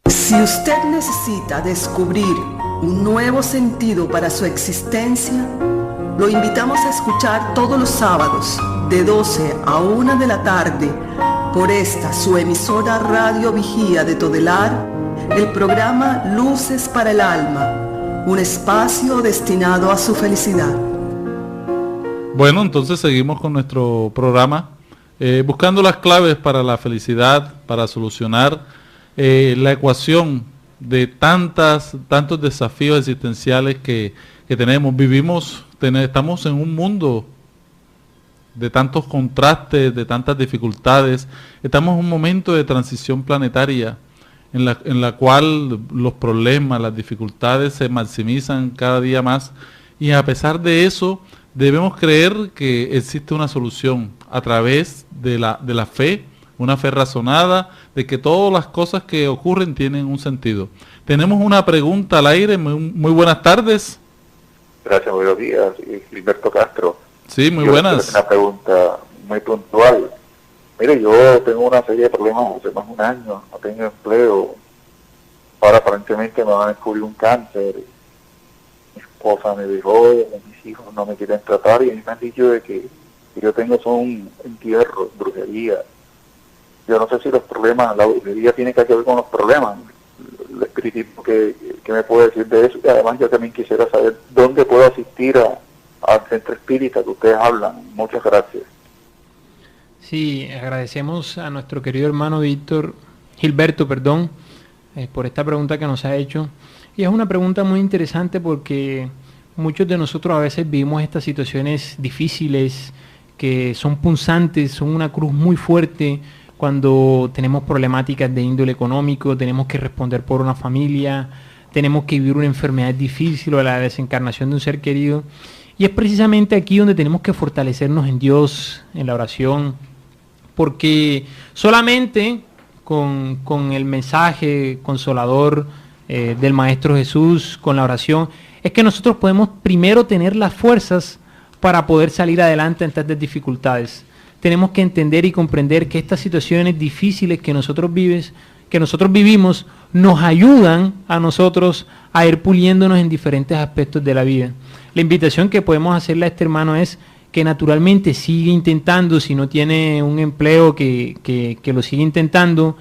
Si usted necesita descubrir un nuevo sentido para su existencia, lo invitamos a escuchar todos los sábados de 12 a 1 de la tarde por esta su emisora Radio Vigía de Todelar, el programa Luces para el Alma, un espacio destinado a su felicidad. Bueno, entonces seguimos con nuestro programa, buscando las claves para la felicidad, para solucionar la ecuación de tantos desafíos existenciales que tenemos. Estamos en un mundo de tantos contrastes, de tantas dificultades. Estamos en un momento de transición planetaria en la cual los problemas, las dificultades se maximizan cada día más, y a pesar de eso debemos creer que existe una solución a través de la fe, una fe razonada, de que todas las cosas que ocurren tienen un sentido. Tenemos una pregunta al aire. Muy buenas tardes. Gracias, buenos días, Gilberto Castro. Sí, muy buenas. Una pregunta muy puntual. Mire, yo tengo una serie de problemas hace más de un año, no tengo empleo. Ahora aparentemente me van a descubrir un cáncer. Mi esposa me dejó, mis hijos no me quieren tratar y a mí me han dicho de que yo tengo son entierros, brujería. Yo no sé si los problemas, la brujería tiene que ver con los problemas. El espiritismo, ¿qué me puede decir de eso? Y además yo también quisiera saber dónde puedo asistir al centro espírita que ustedes hablan. Muchas gracias. Sí, agradecemos a nuestro querido hermano Gilberto, por esta pregunta que nos ha hecho. Y es una pregunta muy interesante porque muchos de nosotros a veces vivimos estas situaciones difíciles que son punzantes, son una cruz muy fuerte cuando tenemos problemáticas de índole económico, tenemos que responder por una familia, tenemos que vivir una enfermedad difícil o la desencarnación de un ser querido. Y es precisamente aquí donde tenemos que fortalecernos en Dios, en la oración, porque solamente con el mensaje consolador del Maestro Jesús, con la oración, es que nosotros podemos primero tener las fuerzas para poder salir adelante ante estas dificultades. Tenemos que entender y comprender que estas situaciones difíciles que nosotros vivimos nos ayudan a nosotros a ir puliéndonos en diferentes aspectos de la vida. La invitación que podemos hacerle a este hermano es que naturalmente sigue intentando, si no tiene un empleo, que lo siga intentando,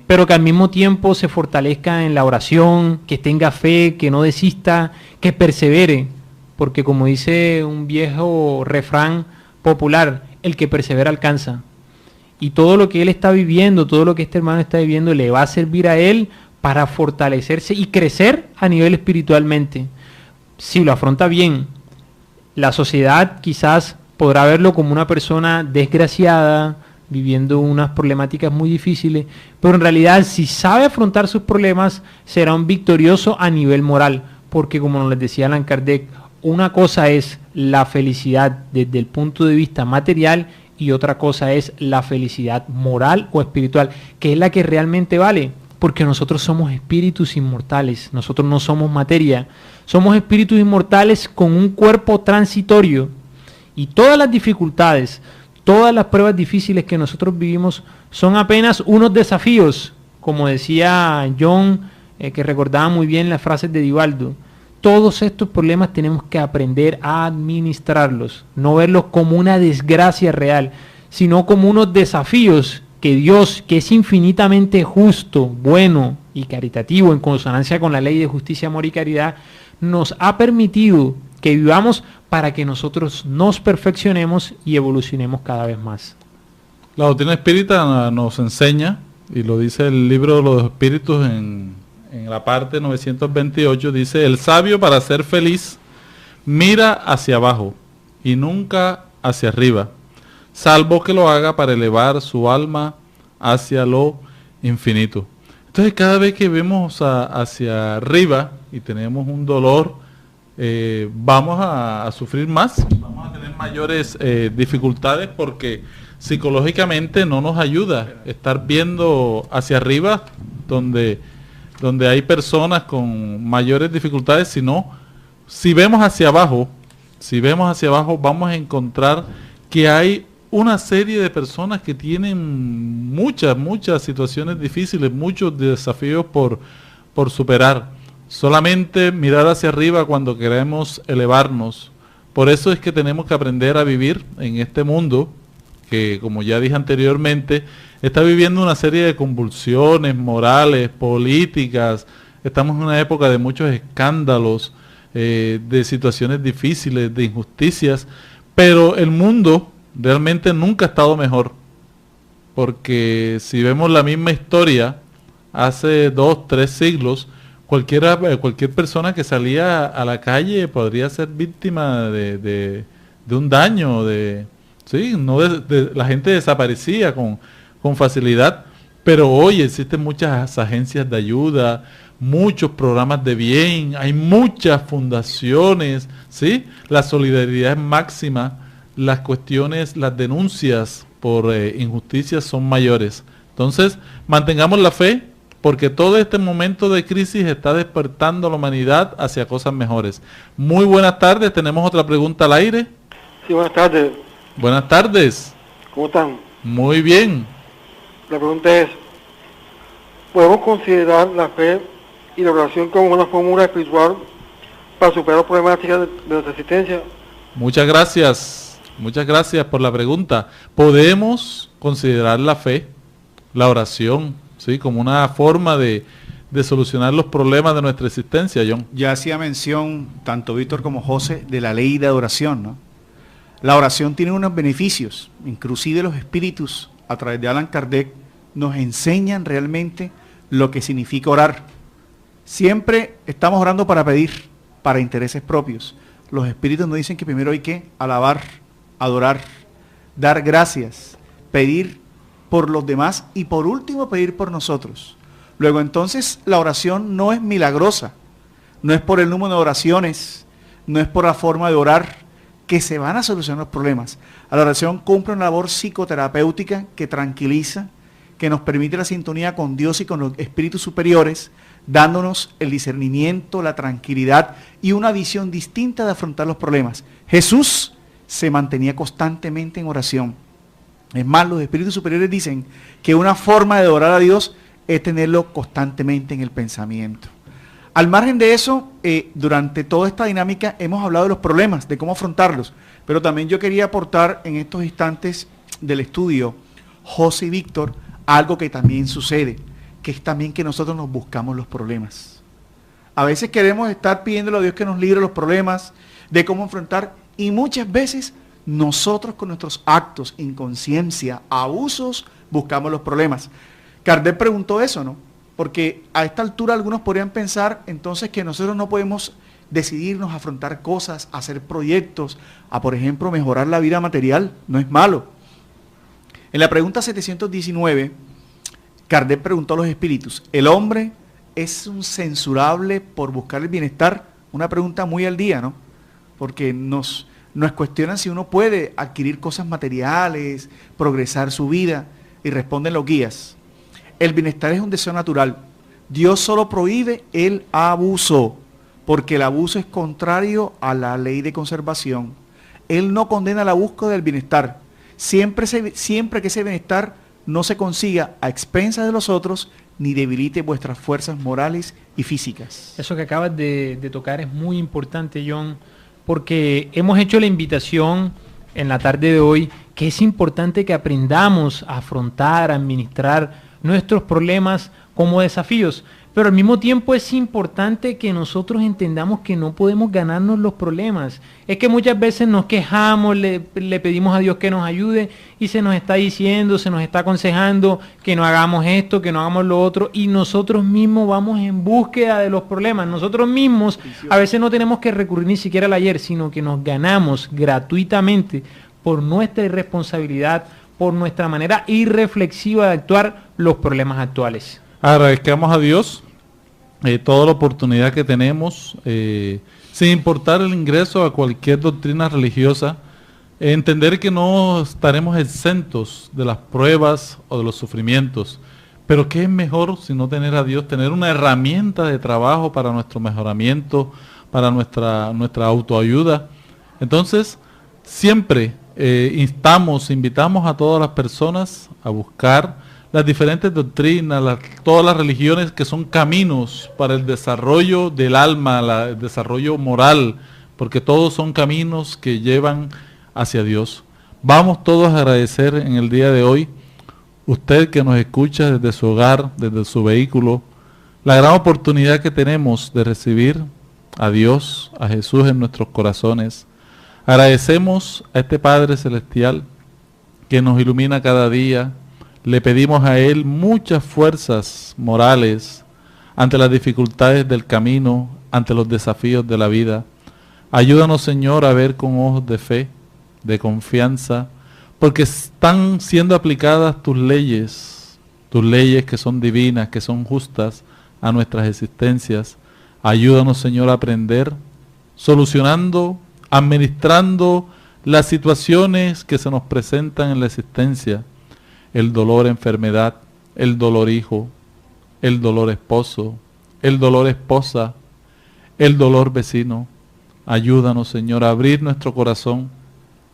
pero que al mismo tiempo se fortalezca en la oración, que tenga fe, que no desista, que persevere, porque como dice un viejo refrán popular, el que persevera alcanza. Y todo lo que él está viviendo, todo lo que este hermano está viviendo, le va a servir a él para fortalecerse y crecer a nivel espiritualmente. Si lo afronta bien, la sociedad quizás podrá verlo como una persona desgraciada, viviendo unas problemáticas muy difíciles, pero en realidad si sabe afrontar sus problemas, será un victorioso a nivel moral, porque como nos les decía Allan Kardec, una cosa es la felicidad desde el punto de vista material y otra cosa es la felicidad moral o espiritual, que es la que realmente vale, porque nosotros somos espíritus inmortales, nosotros no somos materia, somos espíritus inmortales con un cuerpo transitorio, y todas las dificultades, todas las pruebas difíciles que nosotros vivimos son apenas unos desafíos, como decía John, que recordaba muy bien las frases de Divaldo. Todos estos problemas tenemos que aprender a administrarlos, no verlos como una desgracia real, sino como unos desafíos que Dios, que es infinitamente justo, bueno y caritativo, en consonancia con la ley de justicia, amor y caridad, nos ha permitido que vivamos para que nosotros nos perfeccionemos y evolucionemos cada vez más. La doctrina espírita nos enseña, y lo dice el libro de los espíritus en la parte 928, dice: el sabio, para ser feliz, mira hacia abajo y nunca hacia arriba, salvo que lo haga para elevar su alma hacia lo infinito. Entonces cada vez que vemos hacia arriba y tenemos un dolor, vamos a sufrir más, vamos a tener mayores dificultades, porque psicológicamente no nos ayuda estar viendo hacia arriba donde hay personas con mayores dificultades, sino si vemos hacia abajo, vamos a encontrar que hay una serie de personas que tienen muchas situaciones difíciles, muchos desafíos por superar. Solamente mirar hacia arriba cuando queremos elevarnos. Por eso es que tenemos que aprender a vivir en este mundo que, como ya dije anteriormente, está viviendo una serie de convulsiones morales, políticas. Estamos en una época de muchos escándalos, de situaciones difíciles, de injusticias, pero el mundo realmente nunca ha estado mejor, porque si vemos la misma historia hace 2, 3 siglos, cualquier persona que salía a la calle podría ser víctima de un daño, la gente desaparecía con facilidad, pero hoy existen muchas agencias de ayuda, muchos programas de bien, hay muchas fundaciones, ¿sí? La solidaridad es máxima, las cuestiones, las denuncias por injusticias son mayores. Entonces, mantengamos la fe, porque todo este momento de crisis está despertando a la humanidad hacia cosas mejores. Muy buenas tardes, tenemos otra pregunta al aire. Sí, buenas tardes. Buenas tardes. ¿Cómo están? Muy bien. La pregunta es, ¿podemos considerar la fe y la oración como una fórmula espiritual para superar problemáticas de nuestra existencia? Muchas gracias por la pregunta. ¿Podemos considerar la fe, la oración, ¿sí?, como una forma de solucionar los problemas de nuestra existencia, John? Ya hacía mención tanto Víctor como José de la ley de adoración, ¿no? La oración tiene unos beneficios, inclusive los espíritus a través de Allan Kardec nos enseñan realmente lo que significa orar. Siempre estamos orando para pedir, para intereses propios. Los espíritus nos dicen que primero hay que alabar, adorar, dar gracias, pedir por los demás y por último pedir por nosotros. Luego entonces la oración no es milagrosa, no es por el número de oraciones, no es por la forma de orar que se van a solucionar los problemas. La oración cumple una labor psicoterapéutica que tranquiliza, que nos permite la sintonía con Dios y con los espíritus superiores, dándonos el discernimiento, la tranquilidad y una visión distinta de afrontar los problemas. Jesús se mantenía constantemente en oración. Es más, los espíritus superiores dicen que una forma de adorar a Dios es tenerlo constantemente en el pensamiento. Al margen de eso, durante toda esta dinámica hemos hablado de los problemas, de cómo afrontarlos, pero también yo quería aportar en estos instantes del estudio, José y Víctor, algo que también sucede, que es también que nosotros nos buscamos los problemas. A veces queremos estar pidiéndole a Dios que nos libre de los problemas, de cómo enfrentar, y muchas veces nosotros con nuestros actos, inconsciencia, abusos, buscamos los problemas. Kardec preguntó eso, ¿no? Porque a esta altura algunos podrían pensar entonces que nosotros no podemos decidirnos a afrontar cosas, a hacer proyectos, a por ejemplo mejorar la vida material, no es malo. En la pregunta 719, Kardec preguntó a los espíritus, ¿el hombre es un censurable por buscar el bienestar? Una pregunta muy al día, ¿no? Porque nos cuestionan si uno puede adquirir cosas materiales, progresar su vida, y responden los guías. El bienestar es un deseo natural. Dios solo prohíbe el abuso, porque el abuso es contrario a la ley de conservación. Él no condena la búsqueda del bienestar, siempre que ese bienestar no se consiga a expensas de los otros, ni debilite vuestras fuerzas morales y físicas. Eso que acabas de tocar es muy importante, John, porque hemos hecho la invitación en la tarde de hoy, que es importante que aprendamos a afrontar, a administrar nuestros problemas como desafíos, pero al mismo tiempo es importante que nosotros entendamos que no podemos ganarnos los problemas. Es que muchas veces nos quejamos, le pedimos a Dios que nos ayude y se nos está diciendo, se nos está aconsejando que no hagamos esto, que no hagamos lo otro, y nosotros mismos vamos en búsqueda de los problemas. Nosotros mismos a veces no tenemos que recurrir ni siquiera al ayer, sino que nos ganamos gratuitamente por nuestra irresponsabilidad, por nuestra manera irreflexiva de actuar, los problemas actuales. Agradezcamos a Dios toda la oportunidad que tenemos, sin importar el ingreso a cualquier doctrina religiosa, entender que no estaremos exentos de las pruebas o de los sufrimientos, pero qué es mejor si no tener a Dios, tener una herramienta de trabajo para nuestro mejoramiento, para nuestra autoayuda. Entonces, siempre invitamos a todas las personas a buscar las diferentes doctrinas, todas las religiones que son caminos para el desarrollo del alma, el desarrollo moral, porque todos son caminos que llevan hacia Dios. Vamos todos a agradecer en el día de hoy, usted que nos escucha desde su hogar, desde su vehículo, la gran oportunidad que tenemos de recibir a Dios, a Jesús en nuestros corazones. Agradecemos a este Padre Celestial que nos ilumina cada día. Le pedimos a Él muchas fuerzas morales ante las dificultades del camino, ante los desafíos de la vida. Ayúdanos, Señor, a ver con ojos de fe, de confianza, porque están siendo aplicadas tus leyes que son divinas, que son justas a nuestras existencias. Ayúdanos, Señor, a aprender, solucionando, administrando las situaciones que se nos presentan en la existencia. El dolor enfermedad, el dolor hijo, el dolor esposo, el dolor esposa, el dolor vecino. Ayúdanos, Señor, a abrir nuestro corazón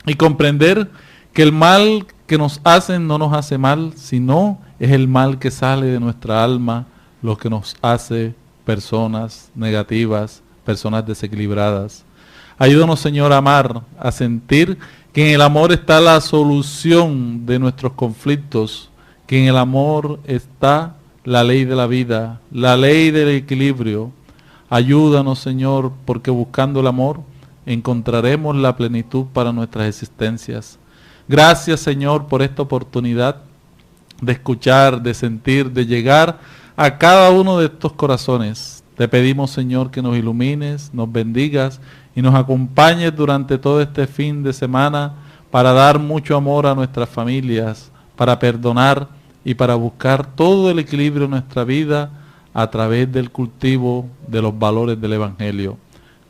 y comprender que el mal que nos hacen no nos hace mal, sino es el mal que sale de nuestra alma lo que nos hace personas negativas, personas desequilibradas. Ayúdanos, Señor, a amar, a sentir que en el amor está la solución de nuestros conflictos, que en el amor está la ley de la vida, la ley del equilibrio. Ayúdanos, Señor, porque buscando el amor encontraremos la plenitud para nuestras existencias. Gracias, Señor, por esta oportunidad de escuchar, de sentir, de llegar a cada uno de estos corazones. Te pedimos, Señor, que nos ilumines, nos bendigas y nos acompañes durante todo este fin de semana para dar mucho amor a nuestras familias, para perdonar y para buscar todo el equilibrio en nuestra vida a través del cultivo de los valores del Evangelio.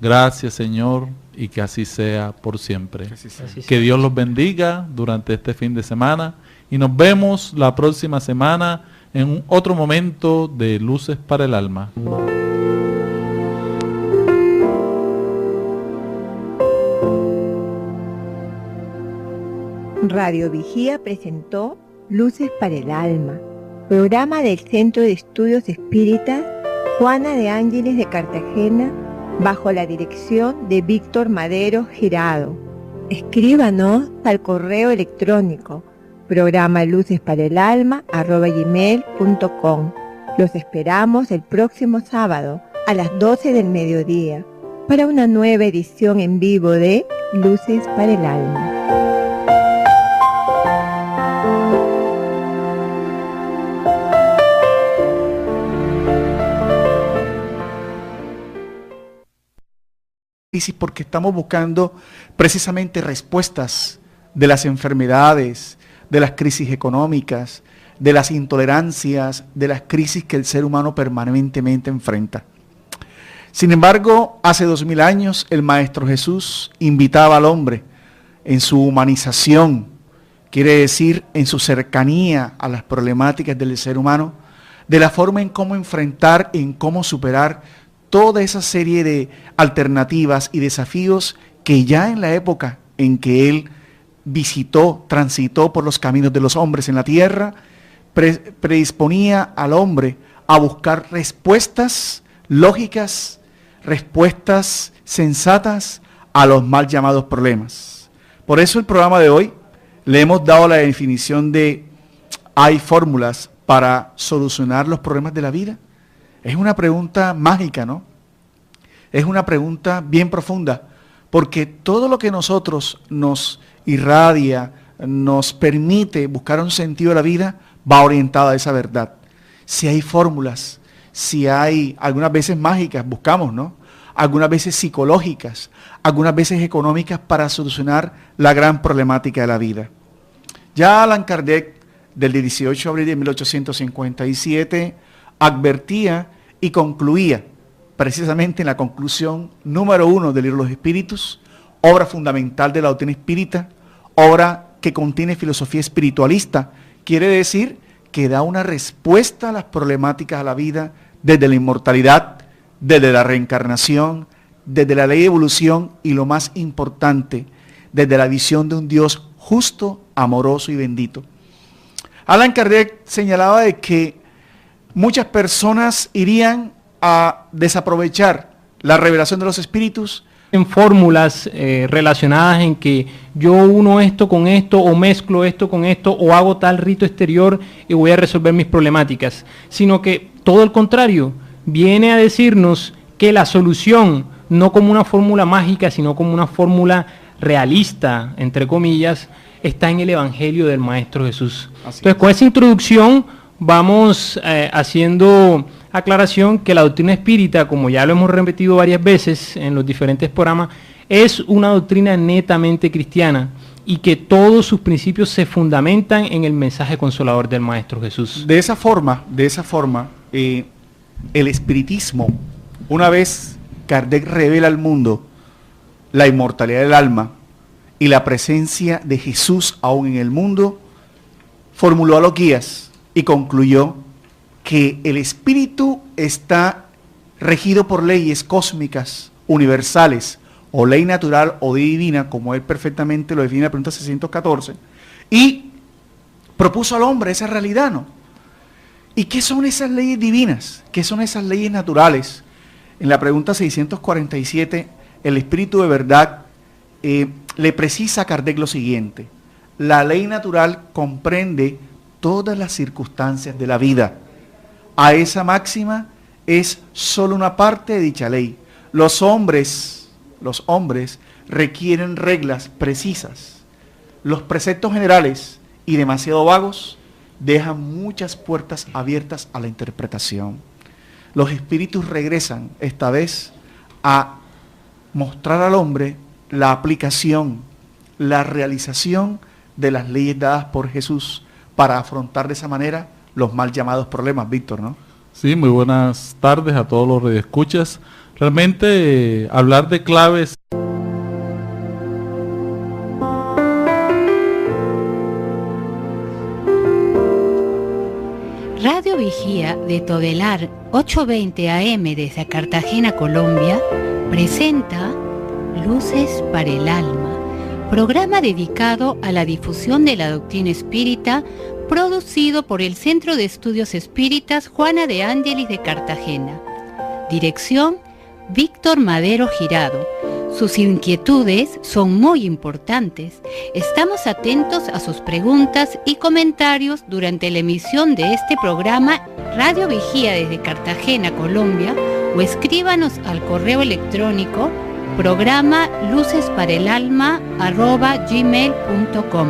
Gracias, Señor, y que así sea por siempre. Que así sea. Que Dios los bendiga durante este fin de semana y nos vemos la próxima semana en otro momento de Luces para el Alma. Radio Vigía presentó Luces para el Alma, programa del Centro de Estudios Espíritas Juana de Ángeles de Cartagena, bajo la dirección de Víctor Madero Girado. Escríbanos al correo electrónico programa lucesparaelalma@gmail.com. Los esperamos el próximo sábado a las 12 del mediodía para una nueva edición en vivo de Luces para el Alma. Porque estamos buscando precisamente respuestas de las enfermedades, de las crisis económicas, de las intolerancias, de las crisis que el ser humano permanentemente enfrenta. Sin embargo, hace 2000 años el Maestro Jesús invitaba al hombre en su humanización, quiere decir en su cercanía a las problemáticas del ser humano, de la forma en cómo enfrentar, en cómo superar toda esa serie de alternativas y desafíos que ya en la época en que él transitó por los caminos de los hombres en la tierra, predisponía al hombre a buscar respuestas lógicas, respuestas sensatas a los mal llamados problemas. Por eso el programa de hoy le hemos dado la definición de ¿hay fórmulas para solucionar los problemas de la vida? Es una pregunta mágica, ¿no? Es una pregunta bien profunda, porque todo lo que nosotros nos irradia, nos permite buscar un sentido de la vida, va orientado a esa verdad. Si hay fórmulas, si hay algunas veces mágicas, buscamos, ¿no? Algunas veces psicológicas, algunas veces económicas para solucionar la gran problemática de la vida. Ya Allan Kardec, del 18 de abril de 1857, advertía y concluía, precisamente en la conclusión número 1 del libro de los Espíritus, obra fundamental de la doctrina espírita, obra que contiene filosofía espiritualista, quiere decir que da una respuesta a las problemáticas de la vida desde la inmortalidad, desde la reencarnación, desde la ley de evolución y lo más importante, desde la visión de un Dios justo, amoroso y bendito. Allan Kardec señalaba de que muchas personas irían a desaprovechar la revelación de los espíritus en fórmulas relacionadas en que yo uno esto con esto o mezclo esto con esto o hago tal rito exterior y voy a resolver mis problemáticas, sino que todo el contrario, viene a decirnos que la solución, no como una fórmula mágica, sino como una fórmula realista, entre comillas, está en el Evangelio del Maestro Jesús. Entonces, con esa introducción vamos haciendo aclaración que la doctrina espírita, como ya lo hemos repetido varias veces en los diferentes programas, es una doctrina netamente cristiana y que todos sus principios se fundamentan en el mensaje consolador del Maestro Jesús. De esa forma, el espiritismo, una vez Kardec revela al mundo la inmortalidad del alma y la presencia de Jesús aún en el mundo, formuló a los guías y concluyó que el espíritu está regido por leyes cósmicas, universales, o ley natural o divina, como él perfectamente lo define en la pregunta 614, y propuso al hombre esa realidad, ¿no? ¿Y qué son esas leyes divinas? ¿Qué son esas leyes naturales? En la pregunta 647, el espíritu de verdad le precisa a Kardec lo siguiente: la ley natural comprende todas las circunstancias de la vida. A esa máxima es solo una parte de dicha ley. Los hombres requieren reglas precisas. Los preceptos generales y demasiado vagos dejan muchas puertas abiertas a la interpretación. Los espíritus regresan esta vez a mostrar al hombre la aplicación, la realización de las leyes dadas por Jesús para afrontar de esa manera los mal llamados problemas, Víctor, ¿no? Sí, muy buenas tardes a todos los radioescuchas. Realmente hablar de claves Radio Vigía de Todelar 820 AM desde Cartagena, Colombia, presenta Luces para el Alma, programa dedicado a la difusión de la doctrina espírita, producido por el Centro de Estudios Espíritas Juana de Ángelis de Cartagena. Dirección: Víctor Madero Girado. Sus inquietudes son muy importantes. Estamos atentos a sus preguntas y comentarios durante la emisión de este programa Radio Vigía desde Cartagena, Colombia, o escríbanos al correo electrónico programa lucesparaelalma@gmail.com.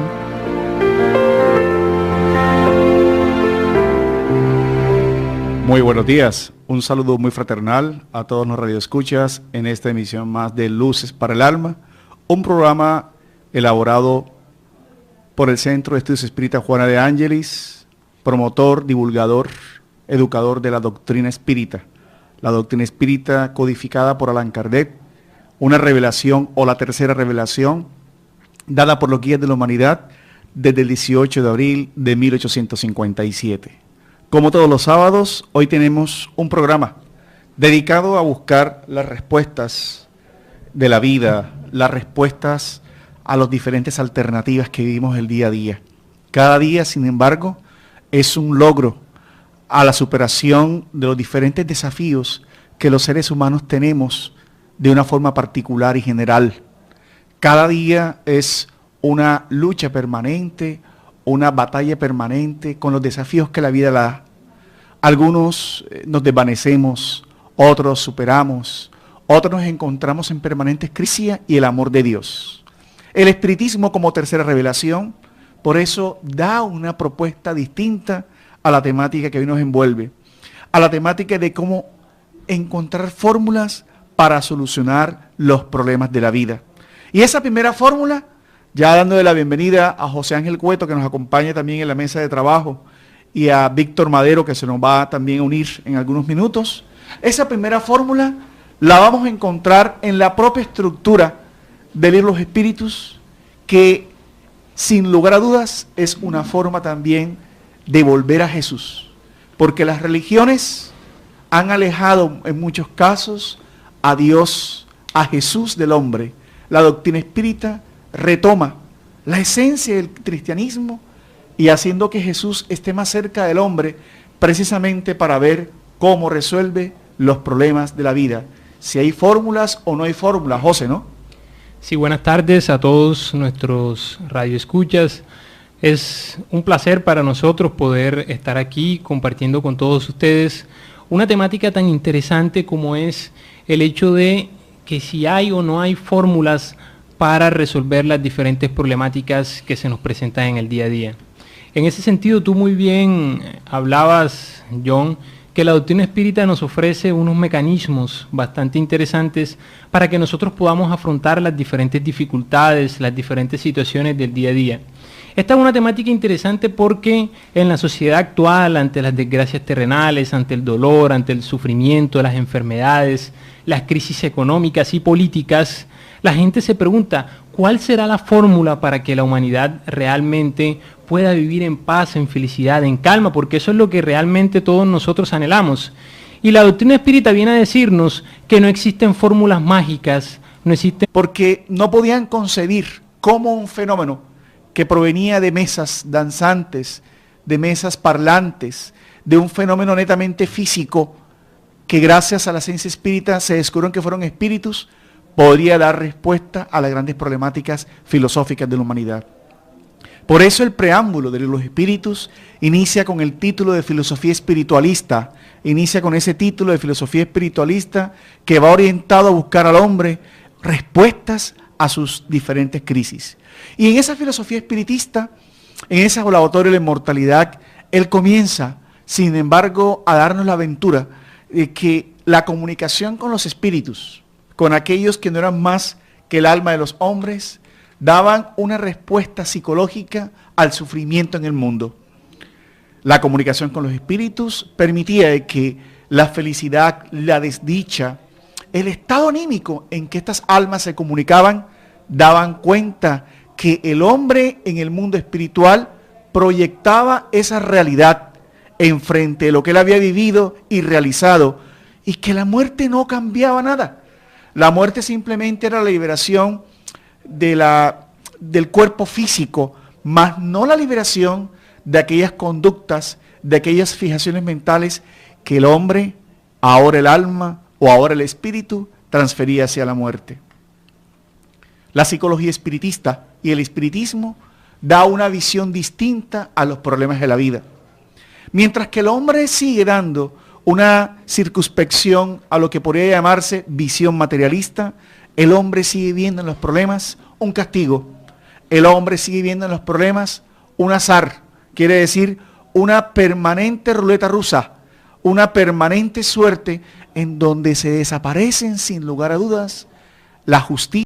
Muy buenos días, un saludo muy fraternal a todos los radioescuchas en esta emisión más de Luces para el Alma, un programa elaborado por el Centro de Estudios Espíritas Juana de Ángelis, promotor, divulgador, educador de la doctrina espírita. La doctrina espírita codificada por Allan Kardec, una revelación o la tercera revelación dada por los guías de la humanidad desde el 18 de abril de 1857. Como todos los sábados, hoy tenemos un programa dedicado a buscar las respuestas de la vida, las respuestas a las diferentes alternativas que vivimos el día a día. Cada día, sin embargo, es un logro a la superación de los diferentes desafíos que los seres humanos tenemos de una forma particular y general. Cada día es una lucha permanente, una batalla permanente con los desafíos que la vida la da. Algunos nos desvanecemos, otros superamos, otros nos encontramos en permanentes crisis y el amor de Dios. El espiritismo como tercera revelación, por eso da una propuesta distinta a la temática que hoy nos envuelve, a la temática de cómo encontrar fórmulas para solucionar los problemas de la vida. Y esa primera fórmula, ya dándole la bienvenida a José Ángel Cueto, que nos acompaña también en la mesa de trabajo, y a Víctor Madero, que se nos va también a unir en algunos minutos. Esa primera fórmula la vamos a encontrar en la propia estructura del libro de los Espíritus, que sin lugar a dudas es una forma también de volver a Jesús, porque las religiones han alejado en muchos casos a Dios, a Jesús del hombre. La doctrina espírita retoma la esencia del cristianismo y haciendo que Jesús esté más cerca del hombre, precisamente para ver cómo resuelve los problemas de la vida. Si hay fórmulas o no hay fórmulas, José, ¿no? Sí, buenas tardes a todos nuestros radioescuchas. Es un placer para nosotros poder estar aquí compartiendo con todos ustedes una temática tan interesante como es el hecho de que si hay o no hay fórmulas para resolver las diferentes problemáticas que se nos presentan en el día a día. En ese sentido, tú muy bien hablabas, John, que la doctrina espírita nos ofrece unos mecanismos bastante interesantes para que nosotros podamos afrontar las diferentes dificultades, las diferentes situaciones del día a día. Esta es una temática interesante porque en la sociedad actual, ante las desgracias terrenales, ante el dolor, ante el sufrimiento, las enfermedades, las crisis económicas y políticas, la gente se pregunta, ¿cuál será la fórmula para que la humanidad realmente pueda vivir en paz, en felicidad, en calma? Porque eso es lo que realmente todos nosotros anhelamos. Y la doctrina espírita viene a decirnos que no existen fórmulas mágicas, no existen... Porque no podían concebir cómo un fenómeno que provenía de mesas danzantes, de mesas parlantes, de un fenómeno netamente físico, que gracias a la ciencia espírita se descubrieron que fueron espíritus, podría dar respuesta a las grandes problemáticas filosóficas de la humanidad. Por eso el preámbulo de los espíritus inicia con el título de filosofía espiritualista, inicia con ese título de filosofía espiritualista que va orientado a buscar al hombre respuestas a sus diferentes crisis. Y en esa filosofía espiritista, en ese laboratorio de la inmortalidad, él comienza, sin embargo, a darnos la aventura de que la comunicación con los espíritus, con aquellos que no eran más que el alma de los hombres, daban una respuesta psicológica al sufrimiento en el mundo. La comunicación con los espíritus permitía que la felicidad, la desdicha, el estado anímico en que estas almas se comunicaban, daban cuenta que el hombre en el mundo espiritual proyectaba esa realidad enfrente de lo que él había vivido y realizado, y que la muerte no cambiaba nada. La muerte simplemente era la liberación del cuerpo físico, mas no la liberación de aquellas conductas, de aquellas fijaciones mentales que el hombre, ahora el alma o ahora el espíritu, transfería hacia la muerte. La psicología espiritista y el espiritismo da una visión distinta a los problemas de la vida. Mientras que el hombre sigue dando una circunspección a lo que podría llamarse visión materialista, el hombre sigue viendo en los problemas un castigo. El hombre sigue viendo en los problemas un azar, quiere decir una permanente ruleta rusa, una permanente suerte en donde se desaparecen sin lugar a dudas la justicia